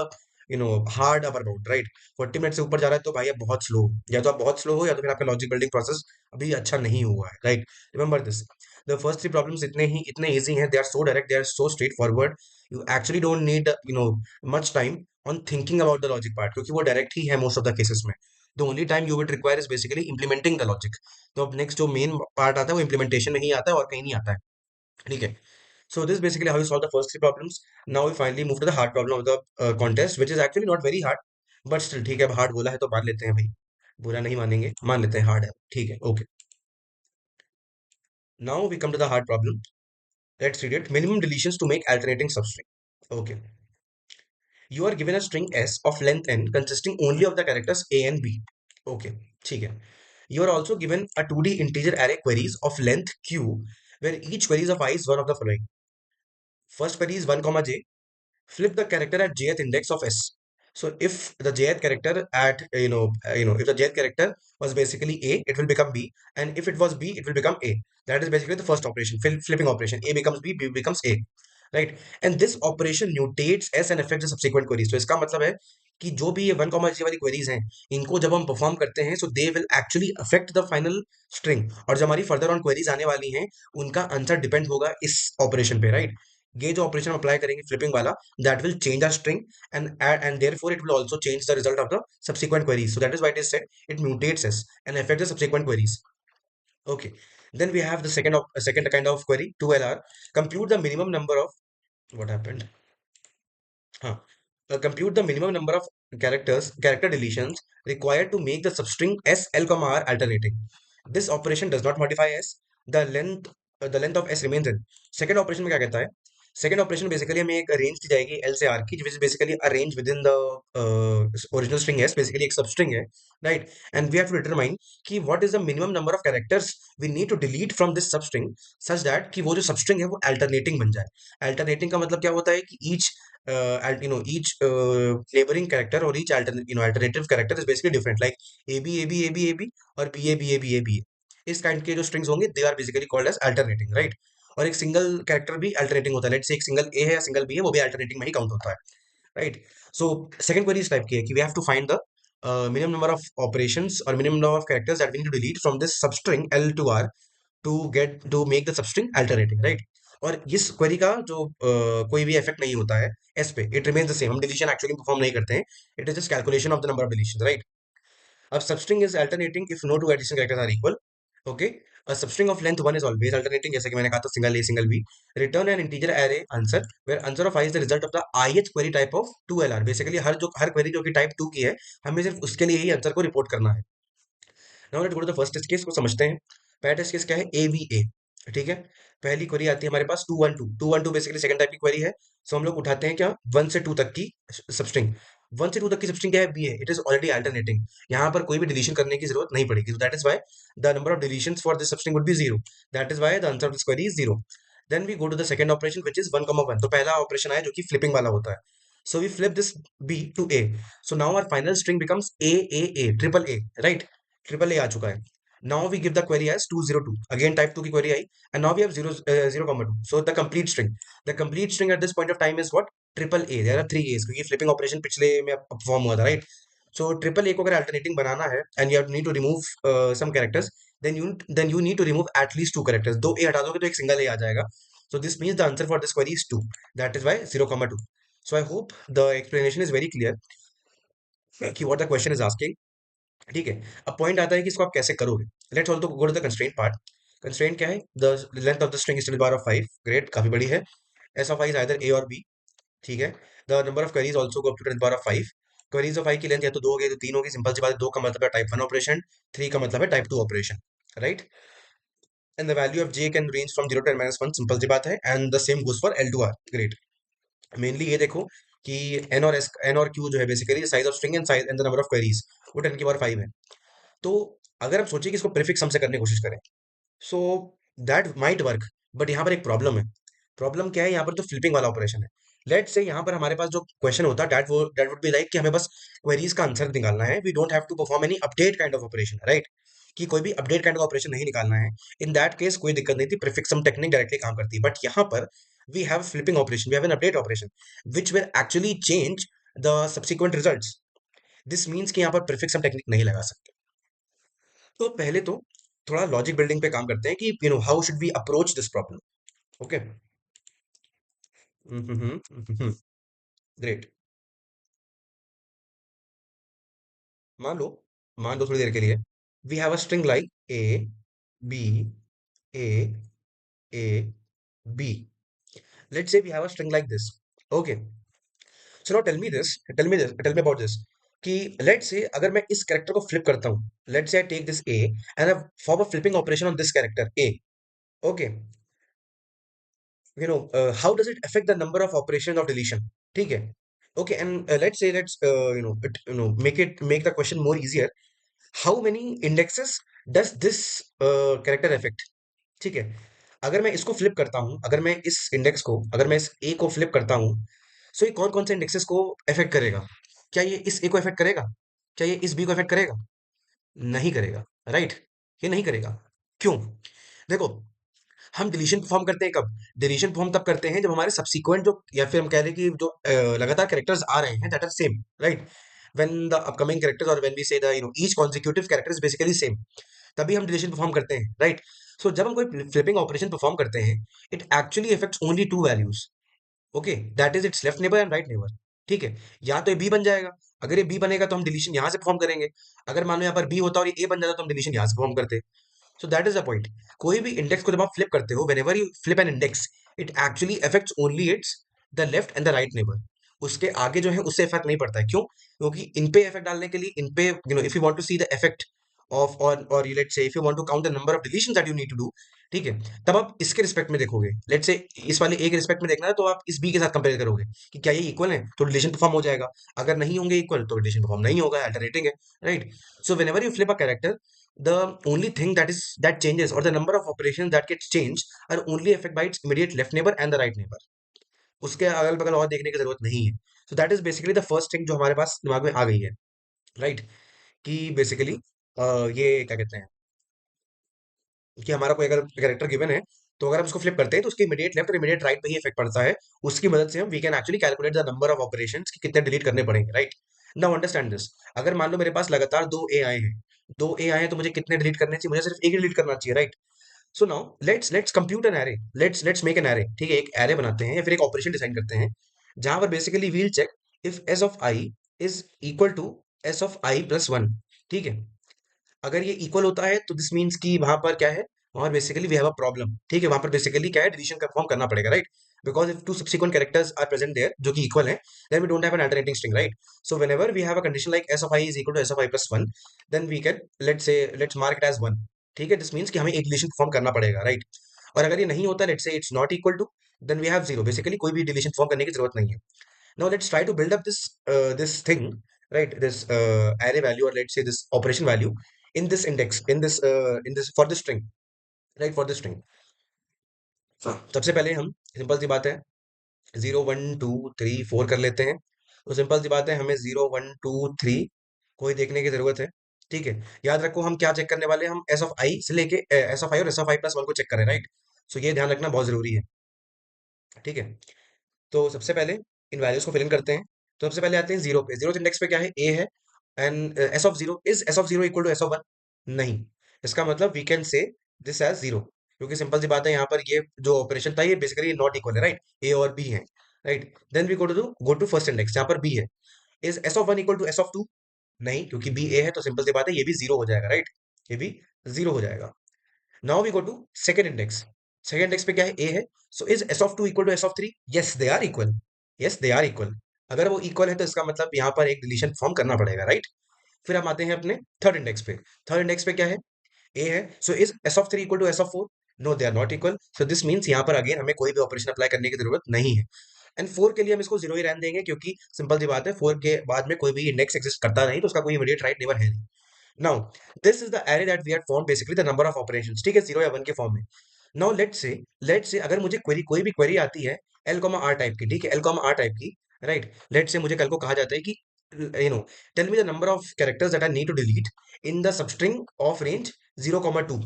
hard upper bound, right? 40 minute से ऊपर जा रहा है तो भाई आप बहुत slow हो, या तो आप बहुत स्लो हो या तो फिर आपका लॉजिक बिल्डिंग प्रोसेस अभी अच्छा नहीं हुआ है, right? Remember this. The first three problems इतने इजी हैं, they are so direct, they are so straightforward. You actually don't need much time on thinking about the logic part, क्योंकि वो direct ही है मोस्ट ऑफ द केसेस में. The only time you will require is basically implementing the logic. तो अब next जो main part आता है वो इम्प्लीमेंटेशन में ही आता है और कहीं नहीं आता है, ठीक है? So this is basically how you solve the first three problems. Now we finally move to the hard problem of the contest, which is actually not very hard, but still ठीक है, अब hard बोला है तो मान लेते हैं भाई, बुरा नहीं मानेंगे, मान लेते हैं hard है, ठीक है, okay. Now we come to the hard problem. Let's read it. Minimum deletions to make alternating substring. Okay. You are given a string S of length n consisting only of the characters A and B. Okay, ठीक है. You are also given a 2D integer array queries of length Q, where each queries of I is one of the following. First query is 1 comma j. Flip the character at jth index of S. So if the jth character at if the jth character was basically A, it will become B, and if it was B, it will become A. That is basically the first operation, flipping operation. A becomes B, B becomes A, right? And this operation mutates S and affects the subsequent queries. तो इसका मतलब है कि जो भी ये 1 comma जी वाली queries हैं, इनको जब हम परफॉर्म करते हैं, so they will actually affect the final string, और जो हमारी फर्दर ऑन क्वेरीज आने वाली हैं, उनका आंसर डिपेंड होगा इस ऑपरेशन पे, राइट? ये जो ऑपरेशन अप्लाई करेंगे फ्लिपिंग वाला, that will change our string, and therefore it will also change the result of the subsequent queries. So that is why it is said it mutates S and affects the subsequent queries. Okay. Then we have the second kind of query, 2LR. Compute the minimum number of what happened. Huh. Compute the minimum number of character deletions required to make the substring S L comma R alternating. This operation does not modify S. The length of S remains n. Second operation में क्या कहता है? Second operation basically हमें एक range दी जाएगी L से R की, which is basically a range within the original string S, basically एक substring है, right? And we have to determine कि what is the minimum number of characters we need to delete from this substring such that कि वो जो substring है वो alternating बन जाए. Alternating का मतलब क्या होता है कि each neighboring character or each alternative character is basically different, like AB AB AB AB और BA BA BA BA. इस काइंड के जो स्ट्रिंग्स होंगे they are basically called as alternating, right? और एक सिंगल कैरेक्टर भी अल्टरनेटिंग होता है, लेट्स से एक सिंगल ए है या सिंगल बी है, वो भी अल्टरनेटिंग में ही काउंट होता है, राइट? सो सेकंड क्वेरी इस टाइप की है कि we have to find the minimum number of operations or minimum number of characters that we need to delete from this substring L to R to make the substring alternating, right? और इस query का जो कोई भी effect नहीं होता है S पे, इट रिमेन्स द सेम. हम डिलीशन एक्चुअली परफॉर्म नहीं करते हैं, it is just calculation of the number of deletion, right? अब substring is alternating if no two adjacent characters are equal. Okay. A substring of length 1 is always alternating, जैसे कि मैंने कहा था single a single b. Return an integer array answer where answer of I is the result of the ith query type of 2LR. Basically her query जो कि type 2 की है, हमें सिर्फ उसके लिए ही आंसर को रिपोर्ट करना है. Now let's go to the first test case को समझते हैं. पहला टेस्ट केस क्या है? AVA. ठीक है. पहली क्वेरी आती है हमारे पास 212 बेसिकली सेकंड टाइप की क्वेरी है. सो हम लोग उठाते हैं क्या, 1 से 2 तक की सबस्ट्रिंग. 1 से 2 तक की सबस्ट्रिंग क्या है? बी है. It is already alternating. यहाँ पर कोई भी डिलीशन करने की जरूरत नहीं पड़ेगी. That is why the number of deletions for this substring would be 0. That is why the answer of this query is 0. Then we go to the second operation which is 1, 1. तो पहला operation आया जो कि flipping वाला होता है. So we flip this B to A. So now our final string becomes A, triple A, right? Triple A आ चुका है. Now we give the query as 202. Again type 2 की query I, and now we have 0, 0, 2. So the complete string. The complete string at this point of time is what? Triple A. There are three A's क्योंकि flipping operation पिछले में perform हुआ था, right? So triple A को अगर alternating बनाना है and you need to remove some characters, then you need to remove at least two characters. दो A हटा दोगे तो एक single A आ जाएगा. So this means the answer for this query is 2. That is why 0, 2. So I hope the explanation is very clear कि what the question is asking. ठीक है. अब पॉइंट आता है कि इसको आप कैसे करोगे. Let's also go to the constraint part. Constraint क्या है? The length of the string is to the power of 5. Great, काफी बड़ी है. S of I is either A और बी. ठीक है. The number of queries also go up to the power of 5. Queries of I की length या तो दो होगी तो तीन होगी, सिंपल सी बात है, दो का मतलब है टाइप वन ऑपरेशन, थ्री का मतलब है type two operation, right. And the value of J can range from 0 to n minus 1, simple सी बात है, and the same goes for L to R, great. Mainly ये देखो कि एन और क्यू जो है basically size of string and size and the number of queries, वो 10 की पावर 5 है। तो अगर हम सोचिए कि इसको प्रीफिक्स सम से करने की कोशिश करें, so that might work, but यहाँ पर एक प्रॉब्लम है। प्रॉब्लम क्या है, यहाँ पर तो फ्लिपिंग वाला ऑपरेशन है। लेट्स से यहाँ पर हमारे पास जो क्वेश्चन होता है दैट वुड बी लाइक कि हमें बस क्वेरीज का आंसर निकालना है, we don't have to perform any update kind of operation, right. कि कोई भी अपडेट काइंड ऑफ ऑपरेशन नहीं निकालना है। इन दैट केस कोई दिक्कत नहीं थी, प्रीफिक्स सम टेक्निक डायरेक्टली काम करती है, बट यहाँ पर we have flipping operation, we have an update operation which will actually change the subsequent results. This means कि यहाँ पर प्रीफिक्स सम टेक्निक नहीं लगा सकते। तो पहले तो थोड़ा लॉजिक बिल्डिंग पे काम करते हैं कि how should we approach this problem. Okay, great. मान लो मान लो थोड़ी देर के लिए, we have a string like A B A A B. Let's say we have a string like this. Okay, so now tell me about this कि let's say अगर मैं इस कैरेक्टर को फ्लिप करता हूँ, let's say I take this A and I form a flipping operation on this character A. Okay, how does it affect the number of operations of deletion? ठीक है। Okay, and let's make the question more easier. How many indexes does this character affect? ठीक है। अगर मैं इसको flip करता हूं, अगर मैं इस ए को फ्लिप करता हूं, सो ये कौन कौन से इंडेक्सेस को अफेक्ट करेगा? क्या ये इस ए को अफेक्ट करेगा? क्या ये इस बी को अफेक्ट करेगा? नहीं करेगा, राइट। ये नहीं करेगा। क्यों? देखो, हम डिलीशन परफॉर्म करते हैं कब? डिलीशन परफॉर्म तब करते हैं जब हमारे सब्सिक्वेंट जो, या फिर हम कह लें कि जो लगातार कैरेक्टर्स आ रहे हैं that are same, right. When the upcoming characters और when we say the each consecutive character is basically same, तभी हम डिलीशन परफॉर्म करते हैं, राइट। सो जब हम कोई फ्लिपिंग ऑपरेशन परफॉर्म करते हैं, it actually affects only to values. Okay, that is it's left neighbour and right neighbour. ठीक है। या तो ये बी बन जाएगा, अगर ये बी बनेगा तो हम डिलीशन यहाँ से परफॉर्म करेंगे। अगर मान लो यहाँ पर बी होता और ये ए बन जाता तो हम डिलीशन यहाँ से परफॉर्म करते। So that is the point. कोई भी इंडेक्स को जब आप फ्लिप करते हो, whenever you flip an index, it actually affects only its the left and the right neighbour. उसके आगे जो है उससे इफेक्ट नहीं पड़ता है। क्यों? क्योंकि इन पे इफेक्ट डालने के लिए, इन पे if you want to see the effect of, और let's say if you want to count the number of deletions that you need to do, ठीक है, तब आप इसके रिस्पेक्ट में देखोगे। लेट्स से इस वाले ए के रिस्पेक्ट में देखना है तो आप इस बी के साथ कंपेयर करोगे कि क्या ये इक्वल है तो रिलेशन परफॉर्म हो जाएगा, अगर नहीं होंगे इक्वल तो रिलेशन परफॉर्म नहीं होगा, अल्टरनेटिंग है, right. So whenever you flip a character, the only thing that changes, or the number of operations that gets changed, are only affected by its immediate left neighbor and the right neighbor. उसके अगल बगल और देखने की जरूरत नहीं है। सो that is basically the first thing जो हमारे पास दिमाग में आ गई है, राइट। कि बेसिकली ये क्या कहते हैं कि हमारा कोई अगर कैरेक्टर गिवन है, तो अगर हम उसको फ्लिप करते हैं तो उसके इमीडिएट लेफ्ट और इमीडिएट राइट पे ही इफेक्ट पड़ता है। उसकी मदद से हम we can actually calculate the number of operations कि कितने डिलीट करने पड़ेंगे, राइट। Now understand this. अगर मान लो मेरे पास लगातार दो ए आए हैं तो मुझे कितने डिलीट करने चाहिए? मुझे सिर्फ एक ही डिलीट करना चाहिए, right. So now let's compute an array, let's make an array, ठीक है। एक एरे बनाते हैं या फिर एक ऑपरेशन डिजाइन करते हैं जहां पर basically we'll check if S of I is equal to S of I plus one. ठीक है। अगर ये इक्वल होता है तो दिस मीन्स कि वहां पर क्या है, वहां basically we have a problem, ठीक है। वहां पर बेसिकली क्या है, डिलीशन का परफॉर्म करना पड़ेगा, right. Because if two subsequent characters are present there जो कि इक्वल है, then we don't have an alternating string, right. So whenever we have a condition like S of I is equal to S of I plus one, then we can let's mark it as one. ठीक है, this means कि हमें एक deletion perform करना पड़ेगा, right. और अगर ये नहीं होता, let's say it's not equal to, then we have zero, basically कोई भी डिलीशन परफॉर्म करने की जरूरत नहीं है। Now let's try to build up this thing, right? This array value, or let's say this operation value in this index, in this for this string, right? For this string. सबसे पहले हम, simple सी बात है, 0 1 2 3 4 कर लेते हैं। तो सिंपल सी बात है, हमें 0 1 2 3 कोई देखने की जरूरत है, ठीक है। याद रखो हम क्या चेक करने वाले हैं, हम एस ऑफ आई से लेके एस ऑफ आई और S of I plus one को चेक करें, राइट। सो ये ध्यान रखना बहुत जरूरी है, ठीक है। तो सबसे पहले इन वैल्यूज को फिल इन करते हैं। तो सबसे पहले आते हैं जीरो पे। जीरो इंडेक्स पे क्या है, ए है। And S of zero equal to S of one? नहीं। इसका मतलब we can say this as zero, क्योंकि सिंपल सी बात है, यहाँ पर ये जो ऑपरेशन था ये बेसिकली नॉट इक्वल है, राइट। ए और बी है, right. Then we go to first index जहाँ पर बी है। Is S of one equal to S of two? नहीं, क्योंकि बी ए है तो सिंपल सी बात है ये भी जीरो हो जाएगा, राइट। ये भी जीरो हो जाएगा। Now we go to second index. Second index पे क्या है, ए है। So is S of two equal to S of three? Yes they are equal. Yes they are equal. अगर वो इक्वल है तो इसका मतलब यहाँ पर एक डिलीशन फॉर्म करना पड़ेगा, राइट? फिर हम आते हैं अपने थर्ड इंडेक्स पे। थर्ड इंडेक्स पे क्या है? ए है। So is S of three equal to S of four? No, they are not equal. So this means यहाँ पर अगेन हमें कोई भी ऑपरेशन अप्लाई करने की जरूरत नहीं है। एंड फोर के लिए हम इसको जीरो ही रहने देंगे, क्योंकि सिंपल सी बात है, फोर के बाद में कोई भी इंडेक्स एग्जिस्ट करता नहीं, तो उसका कोई इमीडिएट राइट नेबर है नहीं। Now this is the array that we had form, basically the number of operations, ठीक है, जीरो या वन के फॉर्म में। नाउ लेट्स से अगर मुझे क्वेरी, कोई भी क्वेरी आती है एल कॉमा आर टाइप की, ठीक है, एल कॉमा आर टाइप की, राइट? लेट्स से मुझे कल को कहा जाता है कि you know tell me the number of characters that I need to delete in the substring of range 0,2,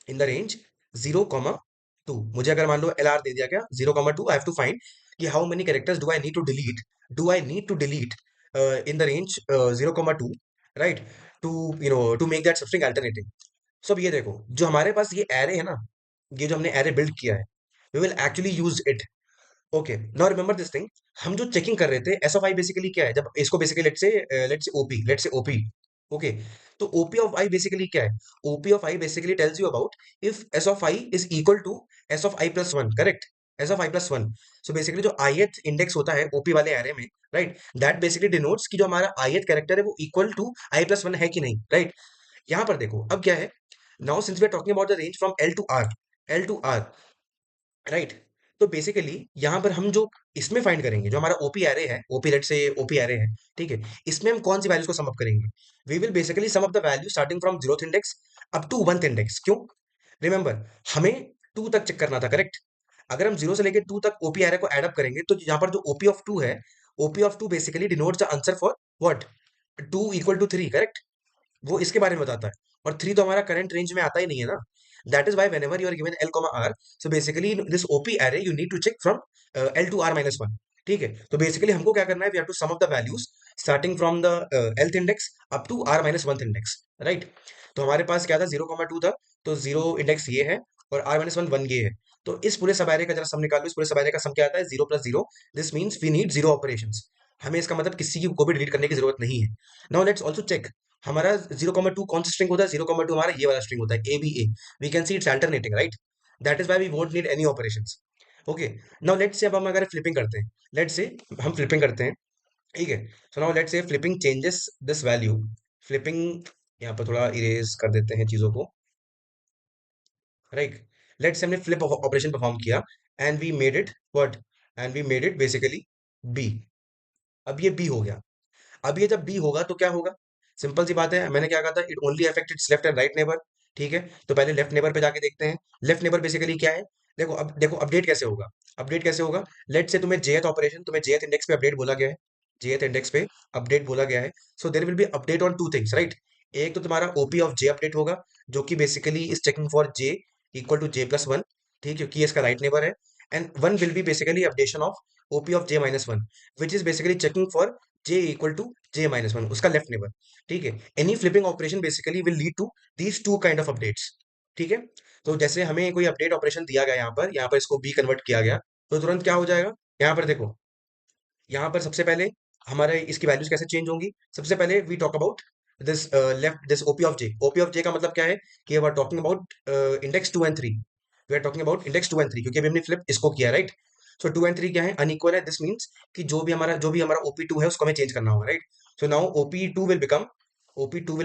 in the range 0,2। मुझे अगर मान लो एल आर दे दिया क्या, 0,2, आई हैव टू फाइंड कि how many characters do I need to delete in the range 0,2, right? To make that substring alternative. So अब ये देखो, जो हमारे पास ये एरे है ना, ये जो हमने एरे बिल्ड किया है, we will actually use it. Okay, now remember this thing. हम जो चेकिंग कर रहे थे, एस ऑफ आई बेसिकली क्या है, जब इसको basically let's say OP okay, तो ओपी ऑफ आई बेसिकली क्या है? OP of I basically tells you about if S of I is equal to S of I plus one, correct? S of I plus one. So basically जो ith index होता है OP वाले array में, right, that basically denotes कि जो हमारा ith character है वो equal to I plus one है कि नहीं, राइट? यहाँ पर देखो अब क्या है। Now since we are talking about the range from L to are, right? तो बेसिकली यहाँ पर हम जो इसमें फाइंड करेंगे, जो हमारा ओपी एरे है, OP let say OP array है, ठीक है, इसमें हम कौन सी वैल्यूज को सम अप करेंगे? We will basically sum up the value starting from zeroth index up to one index. क्यों? रिमेंबर, हमें टू तक चेक करना था, करेक्ट? अगर हम जीरो से लेके टू तक ओपी एरे को एड अप करेंगे, तो यहाँ पर जो ओपी ऑफ टू है, OP of two basically denotes the answer for what? Two equal to three, correct? वो इसके बारे में बताता है। और थ्री तो हमारा करंट रेंज में आता ही नहीं है ना। That is why whenever you are given L comma R, so basically this OP array you need to check from L to R minus one, ठीक है? तो बेसिकली हमको क्या करना है, we have to sum up the values starting from the Lth index up to R minus one index, right? तो हमारे पास क्या था, 0,2 था, तो जीरो इंडेक्स ये है और आर माइनस वन वन ये है। तो इस पूरे सब एरे का जरा सम निकालो। इस पूरे सब एरे का सम क्या आता है? Zero plus zero. This means we need zero operation. हमें इसका मतलब किसी को भी डिलीट करने की जरूरत नहीं है। नाउ लेट्स ऑल्सो चेक, हमारा 0,2 कौन सा स्ट्रिंग होता है? 0,2 हमारा ये वाला स्ट्रिंग होता है, A B A. We can see it's alternating, right? That is why we won't need any operations. Okay, now let's say अब हम अगर फ्लिपिंग करते हैं, लेट्स से हम फ्लिपिंग करते हैं, ठीक है? सो नाउ लेट्स से flipping changes this value. Flipping, यहाँ पर थोड़ा इरेज कर देते हैं चीजों को, राइट? लेट्स से हमने फ्लिप ऑपरेशन परफॉर्म किया and we made it what? And we made it basically B. अब ये बी हो गया। अब ये जब बी होगा तो क्या होगा? सिंपल सी बात है, मैंने क्या कहा था, it only affect it's left and right neighbour, ठीक है? तो पहले लेफ्ट नेबर पे जाके देखते हैं। लेफ्ट नेबर बेसिकली क्या है? देखो, अब देखो अपडेट कैसे होगा। अपडेट कैसे होगा? लेट से तुम्हें जेथ ऑपरेशन, तुम्हें जेथ इंडेक्स पे अपडेट बोला गया है, जेथ इंडेक्स पे अपडेट बोला गया है। So there will be update on two things, right? एक तो तुम्हारा ओपी ऑफ जे अपडेट होगा, जो कि basically is checking for J equal to J plus one, ठीक, क्योंकि ये इसका राइट नेबर है। And one will be basically updation of OP of J minus one, which is basically checking for J equal to J minus one, उसका left neighbour, ठीक है? Any flipping operation basically will lead to these two kind of updates, ठीक है? तो जैसे हमें कोई update operation दिया गया, यहाँ पर इसको बी कन्वर्ट किया गया, तो तुरंत क्या हो जाएगा? यहाँ पर देखो, यहाँ पर सबसे पहले हमारे इसकी वैल्यूज कैसे चेंज होंगी? सबसे पहले we talk about this left, this OP of J. OP of J का मतलब क्या है? कि we are talking about index two and three. We are talking about index two and three, क्योंकि अभी हमने फ्लिप इसको किया, right? So two and three क्या है? अनइक्वल है। दिस मीन्स कि जो भी हमारा ओपी टू है उसको हमें चेंज करना होगा, right? So now OP two will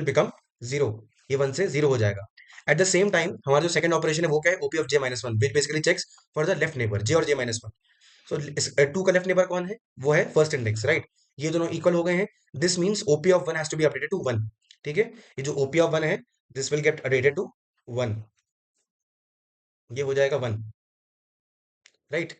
become zero. ये वन से जीरो हो जाएगा। एट द सेम टाइम हमारा जो सेकंड ऑपरेशन है वो क्या है? OP of J minus one, which basically checks for the left neighbour j और j minus one. So two का लेफ्ट नेबर कौन है? वो है फर्स्ट इंडेक्स, राइट? ये दोनों इक्वल हो गए हैं। This means OP of one has to be updated to one, ठीक है? ये जो ओपी ऑफ वन है, this will get updated to one. ये हो जाएगा वन, राइट?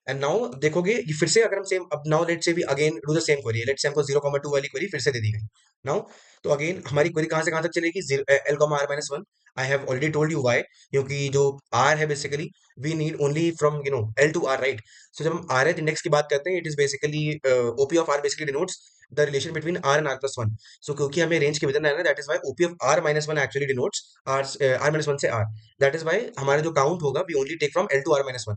एंड नाउ देखोगे, ये फिर से अगर हम सेम, अब नाउ लेट से भी again do the same query. Let say हमको 0,2 वाली क्वेरी फिर से दे दी गई। नाउ तो अगेन हमारी क्वेरी कहाँ से कहाँ तक चलेगी? L comma r minus one. I have already told you why, क्योंकि जो आर है basically we need only from L to are, right? So जब हम आर एथ इंडेक्स की बात करते हैं, it is basically op of r basically denotes the relation between r and r plus one. So क्योंकि हमें range के within है, that is why op of are minus one actually denotes R minus one से R. That is why हमारा जो count होगा we only take from L to R minus one.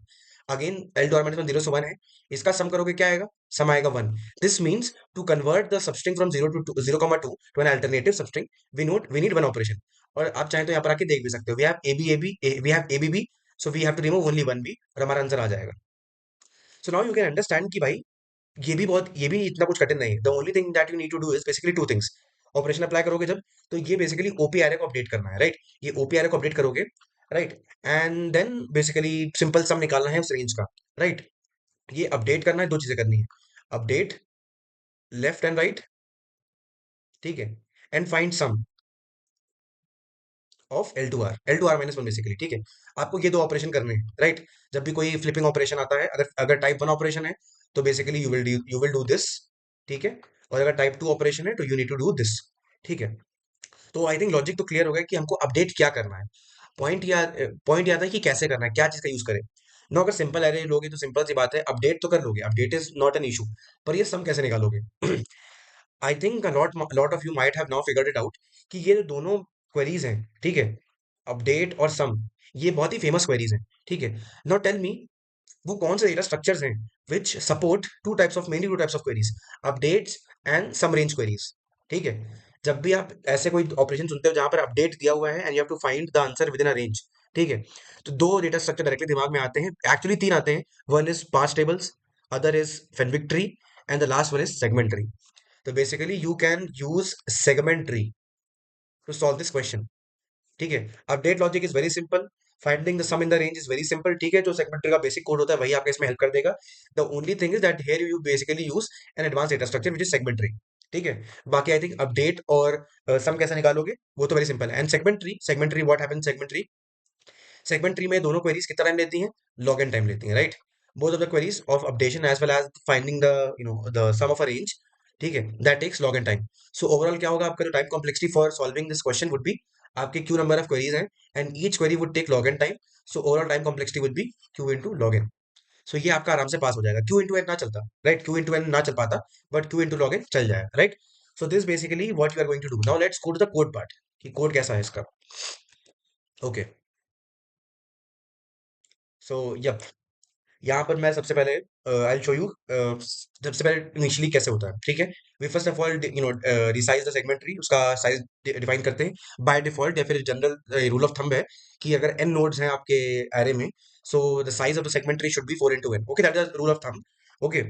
Again L to R minus one zero से one है, इसका sum करोगे क्या आएगा? सम आएगा one. This means to convert the substring from zero comma two to an alternative substring, we need one operation. और आप चाहें तो यहाँ पर आके देख भी सकते हो, we have A B B, so we have to remove only one B और हमारा आंसर आ जाएगा। So now you can understand कि भाई ये भी इतना कुछ कठिन नहीं है। The only thing that you need to do is basically two things. Operation apply करोगे जब, तो ये बेसिकली ओपी एरे को अपडेट करना है, राइट। ये ओपी एरे को अपडेट करोगे, right, and then basically simple सम निकालना है उस रेंज का, राइट। ये अपडेट करना है, दो चीजें करनी है, अपडेट लेफ्ट एंड राइट, ठीक है, and find sum of L to R minus one basically, ठीक है। आपको ये दो ऑपरेशन करने हैं, राइट। जब भी कोई फ्लिपिंग ऑपरेशन आता है, अगर अगर टाइप वन ऑपरेशन है, तो basically you will do this, ठीक है। और अगर टाइप टू ऑपरेशन है, तो you need to do this, ठीक है। तो आई थिंक लॉजिक तो क्लियर हो गया कि हमको अपडेट क्या करना है। पॉइंट याद है कि कैसे करना है, क्या चीज का यूज करें। नो, अगर सिंपल एरे लोगे तो सिंपल सी बात है, अपडेट तो कर लोगे, update is not an issue. पर ये सम कैसे निकालोगे? I think lot of you might have now figured it out कि ये जो दोनों क्वेरीज हैं, ठीक है, अपडेट और सम, ये बहुत ही फेमस क्वेरीज हैं, ठीक है। नाउ टेल मी, वो कौन से डेटा स्ट्रक्चर्स हैं which support two types of queries, updates and sum range queries, ठीक है। जब भी आप ऐसे कोई ऑपरेशन सुनते हो जहां पर अपडेट दिया हुआ है and you have to find the answer within a range, ठीक है, तो दो डेटा स्ट्रक्चर डायरेक्टली दिमाग में आते हैं, एक्चुअली तीन आते हैं। One is pass tables, other is Fenwick tree, and the last one is segment tree. तो basically you can use segment tree to solve this question, ठीक है। Update logic is very simple, finding the sum in the range is very simple, ठीक है। जो segment tree का basic code होता है वही आपको इसमें हेल्प कर देगा। The only thing is that here you basically use an advance data structure which is segment tree, ठीक है। बाकी आई थिंक अपडेट और सम कैसे निकालोगे वो तो वेरी सिंपल है। And segment tree what happens, segment tree में दोनों क्वेरीज कितना टाइम लेती हैं, लॉग एन टाइम लेती हैं, right. Both of the queries of updation as well as finding the the sum of a range, ठीक है, that takes log n time. So overall क्या होगा, आपका जो time complexity for solving this question would be, आपके q number of queries हैं and each query would take log n time, so overall time complexity would be q into log n. So ये आपका आराम से पास हो जाएगा। Q into N ना चलता, राइट, क्यू इंटू एन ना चल पाता, but Q into log N चल जाएगा, right. So this basically what you are going to do. Now let's go to the code part, कि कोड कैसा है इसका। ओके, सो यप, यहाँ पर मैं सबसे पहले आई शो यू सबसे पहले इनिशियली कैसे होता है, ठीक है। We first of all resize the segment tree, उसका साइज डिफाइन करते हैं बाय डिफॉल्ट, या फिर जनरल रूल ऑफ थंब है कि अगर n नोड्स हैं आपके एरे में, so the size of the segment tree should be 4 into n, okay, that is rule of thumb, okay.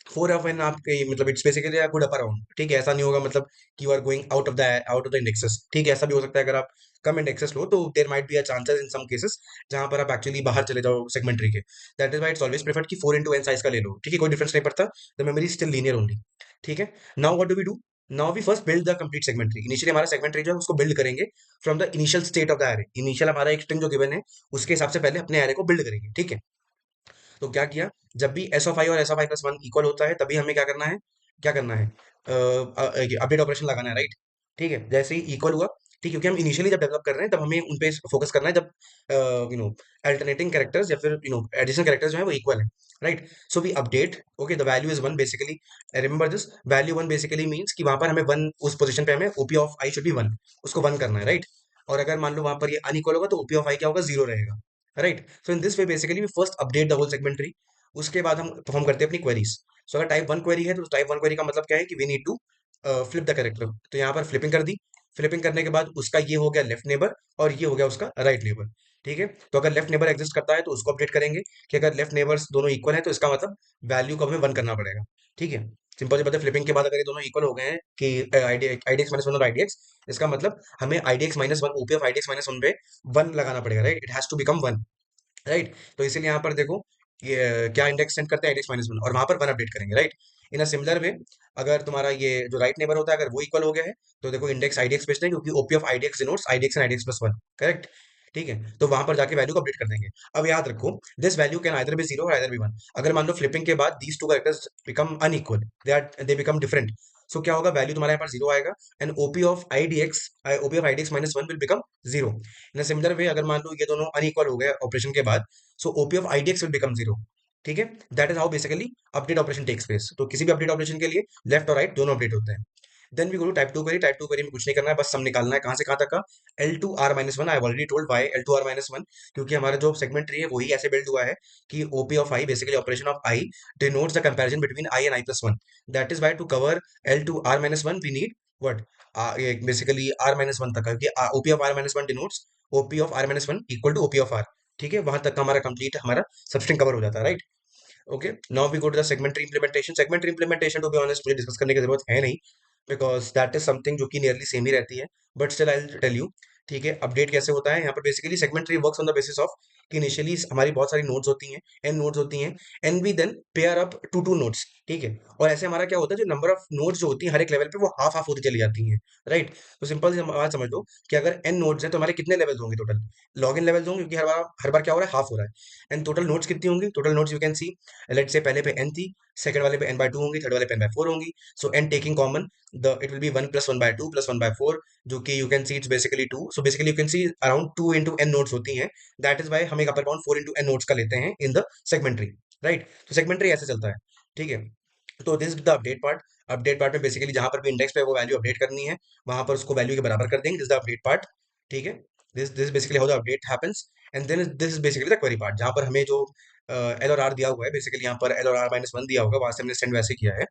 Four of N आपके मतलब it's basically good upper round, ठीक है। ऐसा नहीं होगा मतलब कि you are going out of the indexes, ठीक है। ऐसा भी हो सकता है अगर आप कम इंडेक्सेस लो, तो there might be a chances in some cases जहां पर आप एक्चुअली बाहर चले जाओ सेगमेंट्री के। That is why it's always preferred कि 4 into n साइज का ले लो, ठीक है, कोई डिफरेंस नहीं पड़ता, the memory still linear only, ठीक है। Now what do we do, now we first build the complete segment tree. Initially हमारा सेगमेंट्री जो है उसको बिल्ड करेंगे from the initial state of the array. Initial हमारा एक स्ट्रिंग जो गिवन है, उसके हिसाब से पहले अपने एरे को बिल्ड करेंगे, ठीक है। तो क्या किया, जब भी एस ऑफ आई और S of I plus one equal होता है, तभी हमें क्या करना है, क्या करना है, अपडेट ऑपरेशन लगाना है, राइट, ठीक है। जैसे ही इक्वल हुआ, ठीक है, क्योंकि हम इनिशियली जब डेवलप कर रहे हैं तब हमें उन पे फोकस करना है, जब यू नो अल्टरनेटिंग कैरेक्टर्स या फिर एडिशनल कैरेक्टर्स जो है वो इक्वल है, right. So we update, okay, the value is one basically, remember this, value one basically means कि वहां पर हमें वन, उस पोजीशन पे हमें OP of I should be one, उसको वन करना है, राइट। और अगर मान लो वहां पर ये अनइक्वल होगा, तो ओपी ऑफ आई क्या होगा, जीरो रहेगा, right. So in this way basically we first update the whole segment tree, उसके बाद हम परफॉर्म करते हैं अपनी क्वेरीज। सो अगर टाइप वन क्वेरी है, तो टाइप वन क्वेरी का मतलब क्या है कि we need to flip the character. तो यहाँ पर फ्लिपिंग कर दी, फ्लिपिंग करने के बाद उसका ये हो गया लेफ्ट नेबर और ये हो गया उसका राइट नेबर, ठीक है। तो अगर लेफ्ट नेबर एग्जिस्ट करता है तो उसको अपडेट करेंगे, कि अगर लेफ्ट नेबर्स दोनों इक्वल है, तो इसका मतलब वैल्यू को हमें वन करना पड़ेगा, ठीक है। सिंपल सी बात है, फ्लिपिंग के बाद अगर ये दोनों इक्वल हो गए हैं कि आईडीएक्स माइनस वन और आईडीएक्स, इसका मतलब हमें IDX minus one OP of IDX minus one पे वन लगाना पड़ेगा, right, it has to become one, right. तो इसीलिए यहाँ पर देखो, ये क्या इंडेक्स सेंड करते हैं, इंडेक्स माइनस वन, और वहां पर वन अपडेट करेंगे, right. In a similar way, अगर तुम्हारा ये जो राइट नेबर होता है, अगर वो इक्वल हो गया है, तो देखो इंडेक्स आईडीएक्स भेजते हैं, क्योंकि OP of IDX denotes IDX and IDX plus one, correct, ठीक है। तो वहां पर जाके वैल्यू को अपडेट कर देंगे। अब याद रखो, this value can either be zero और आइदर बी वन। अगर मान लो फ्लिपिंग के बाद these two characters become unequal, they become different, so क्या होगा, वैल्यू तुम्हारे यहाँ पर जीरो आएगा, and op of IDX minus one will become zero. In a similar way, अगर मान लो ये दोनों अनइक्वल हो गए ऑपरेशन के बाद, so op of idx will become zero, ठीक है। That is how basically update operation takes place. तो किसी भी अपडेट ऑपरेशन के लिए लेफ्ट और राइट दोनों अपडेट होते हैं। Then we go to type two query. Type two query में कुछ नहीं करना है, बस सम निकालना है, कहाँ से कहाँ तक का, L to R minus one. I already told by L to R minus one, क्योंकि हमारा जो सेगमेंट ट्री है वही ऐसे बिल्ड हुआ है कि OP of I basically operation of I denotes the comparison between I and I plus one. That is why to cover L to R minus one we need what, basically R minus one तक का, क्योंकि OP of are minus one denotes OP of are minus one equal to OP of R, ठीक है। वहां तक का हमारा complete हमारा सबस्ट्रिंग कवर हो जाता है, right. Okay, now we go to the segmentary implementation. Segmentary implementation, to be honest, मुझे डिस्कस करने की जरूरत है नहीं, बिकॉज दैट इज समथिंग जो कि नियरली सेम ही रहती है, but still I tell you. ठीक है, अपडेट कैसे होता है यहाँ पर. Basically segment tree works on the basis of कि इनिशियली हमारी बहुत सारी नोड्स होती हैं, एन नोड्स होती हैं, and we then pair up two two nodes. ठीक है, और ऐसे हमारा क्या होता है, जो नंबर ऑफ नोड्स जो होती हैं हर एक लेवल पे, वो हाफ हाफ होती चली जाती हैं. राइट. तो सिंपल सी बात समझ लो कि अगर एन नोड्स हैं तो हमारे कितने लेवल्स होंगे टोटल. लॉग इन लेवल्स होंगे, क्योंकि हर बार क्या हो रहा है, हाफ हो रहा है. एंड टोटल नोड्स कितनी होंगी, total nodes you can see, let's say पहले पे n थी, सेकंड वाले पे n/2 होंगी, थर्ड वाले पे n/4 होंगी. सो n taking common, the it will be 1 + 1/2 + 1/4, जो कि you can see it's basically 2. So basically you can see around 2 into n nodes होती हैं. दैट इज वाई हम एक upper bound 4 into n nodes का लेते हैं इन द सेगमेंट्री. राइट. तो सेगमेंट्री ऐसे चलता है. ठीक है. तो this is the update part. Update part में बेसिकली जहां पर भी इंडेक्स पे वो वैल्यू अपडेट करनी है, वहां पर उसको वैल्यू के बराबर कर देंगे. This the update part. ठीक है. This basically how the update happens. And then this is basically the query part, जहां पर हमें जो एल और आर दिया हुआ है, बेसिकली यहाँ पर एल और आर -1 दिया होगा, वहां से हमने सेंड वैसे किया है.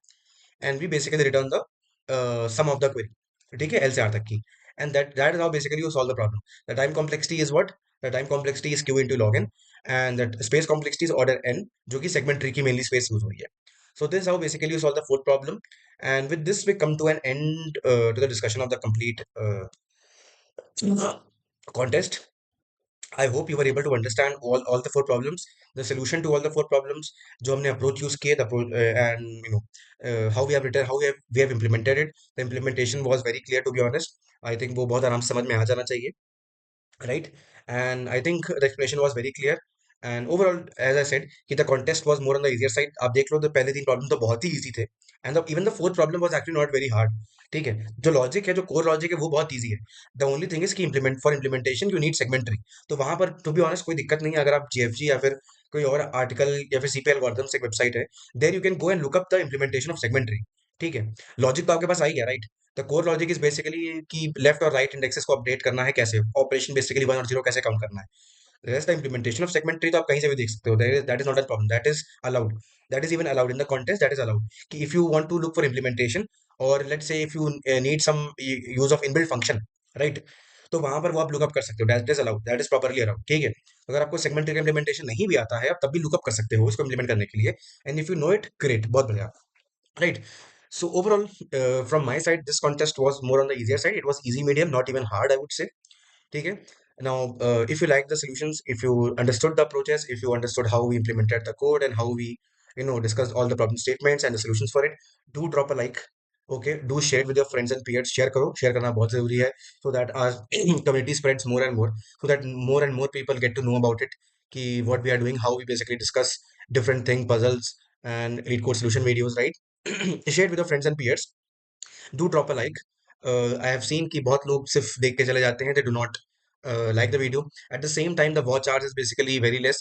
And we basically return the sum of the query. ठीक है, एल से आर तक की. And that is how basically you solve the problem. The time complexity is what, the time complexity is Q into log N, and the space complexity is order N, जो कि segment tree की mainly space use हुई है. So this is how basically you solve the fourth problem. And with this, we come to an end to the discussion of the complete contest. I hope you were able to understand all the four problems, the solution to all the four problems, जो हमने approach use किए, the and you know how we have written, how we have implemented it. The implementation was very clear, to be honest. I think वो बहुत आराम से समझ में आ जाना चाहिए. Right. And I think the explanation was very clear. And overall, as I said, कि the contest was more on the easier side. आप देख लो तो पहले तीन प्रॉब्लम तो बहुत ही easy थे, and even the fourth problem was actually not very hard. ठीक है, जो लॉजिक है, जो कोर लॉजिक है, वो बहुत इजी है. द ओनली थिंग इज कि इम्प्लीमेंटेशन यू नीड सेगमेंटरी. तो वहां पर टू बी ऑनेस्ट कोई दिक्कत नहीं है. अगर आप जीएफजी या फिर कोई और आर्टिकल या फिर सीपी एल्गोरिथम्स एक वेबसाइट है, there you can go and look up the implementation of segment tree. ठीक है, लॉजिक तो आपके पास आ ही गया, right. The core logic is basically कि लेफ्ट और राइट इंडेक्सेस को अपडेट करना है कैसे, ऑपरेशन बेसिकली 1 और 0 कैसे काउंट करना है. Rest the implementation of segment tree तो आप कहीं से भी देख सकते हो. That is not a problem. That is allowed. That is even allowed in the contest. That is allowed. कि if you want to look for implementation, or let's say if you need some use of inbuilt function, right? तो वहां पर वो आप lookup कर सकते हो. That is allowed. That is properly allowed. ठीक है. अगर आपको सेगमेंट ट्री का इम्प्लीमेंटेशन नहीं भी आता है, आप तब भी लुकअप कर सकते हो इसको इम्प्लीमेंट करने के लिए. And if you know it, great, बहुत बढ़िया. Right. So overall, from my side, this contest was more on the easier side. It was easy medium, not even hard, I would say. Okay. Now, if you like the solutions, if you understood the approaches, if you understood how we implemented the code and how we, discussed all the problem statements and the solutions for it, do drop a like. Okay, do share it with your friends and peers. Share करो, share करना बहुत जरूरी है, so that our community spreads more and more, so that more and more people get to know about it. कि what we are doing, how we basically discuss different thing, puzzles and elite code solution videos, right? Share it with your friends and peers. Do drop a like. I have seen कि बहुत लोग सिर्फ देख के चले जाते हैं. They do not like the video. At the same time, the watch hours is basically very less.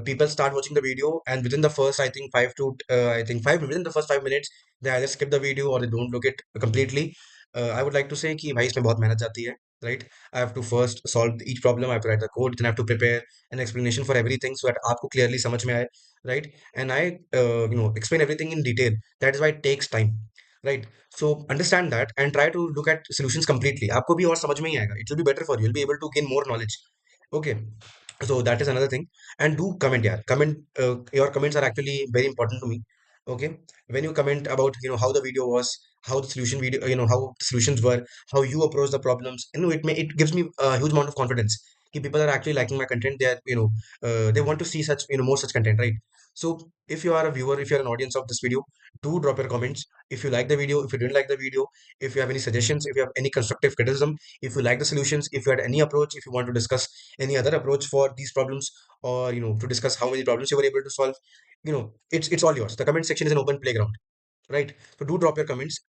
People start watching the video, and within the first, I think within the first 5 minutes, they either skip the video or they don't look it completely. I would like to say कि भाई इसमें बहुत मेहनत जाती है, right? I have to first solve each problem. I have to write the code, then I have to prepare an explanation for everything so that आपको clearly समझ में आए, right? And I explain everything in detail. That is why it takes time, right? So understand that and try to look at solutions completely. आपको भी और समझ में ही आएगा. It will be better for you. You'll be able to gain more knowledge. Okay. So that is another thing. And do comment, yeah. Comment. Your comments are actually very important to me. Okay. When you comment about how the video was, how the solution video, how the solutions were, how you approach the problems, it gives me a huge amount of confidence. कि people are actually liking my content. They are they want to see such more such content, right? So if you are a viewer, if you are an audience of this video, do drop your comments. If you like the video, if you didn't like the video, if you have any suggestions, if you have any constructive criticism, if you like the solutions, if you had any approach, if you want to discuss any other approach for these problems, or to discuss how many problems you were able to solve, it's all yours. The comment section is an open playground, right? So do drop your comments.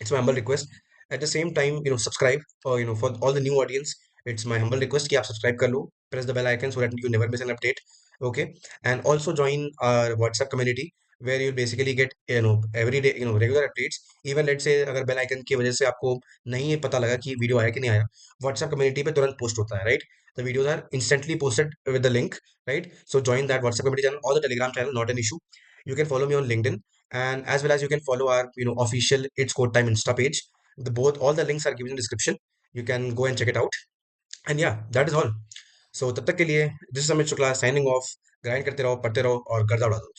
It's my humble request. At the same time, subscribe, or for all the new audience, it's my humble request कि आप subscribe कर लो, press the bell icon so that you never miss an update. Okay. And also join our WhatsApp community, where you basically get every day regular updates. Even let's say अगर bell icon की वजह से आपको नहीं पता लगा कि video आया कि नहीं आया, WhatsApp community पे तुरंत पोस्ट होता है, right? The videos are instantly posted with the link, right? So join that WhatsApp community channel or the Telegram channel, not an issue. You can follow me on LinkedIn, and as well as you can follow our official It's Code Time Insta page. All the links are given in the description. You can go and check it out. And yeah, that is all. So तब तक के लिए, this is Amit Shukla signing off. Grind करते रहो, पढ़ते रहो और गर्दा उड़ा दो.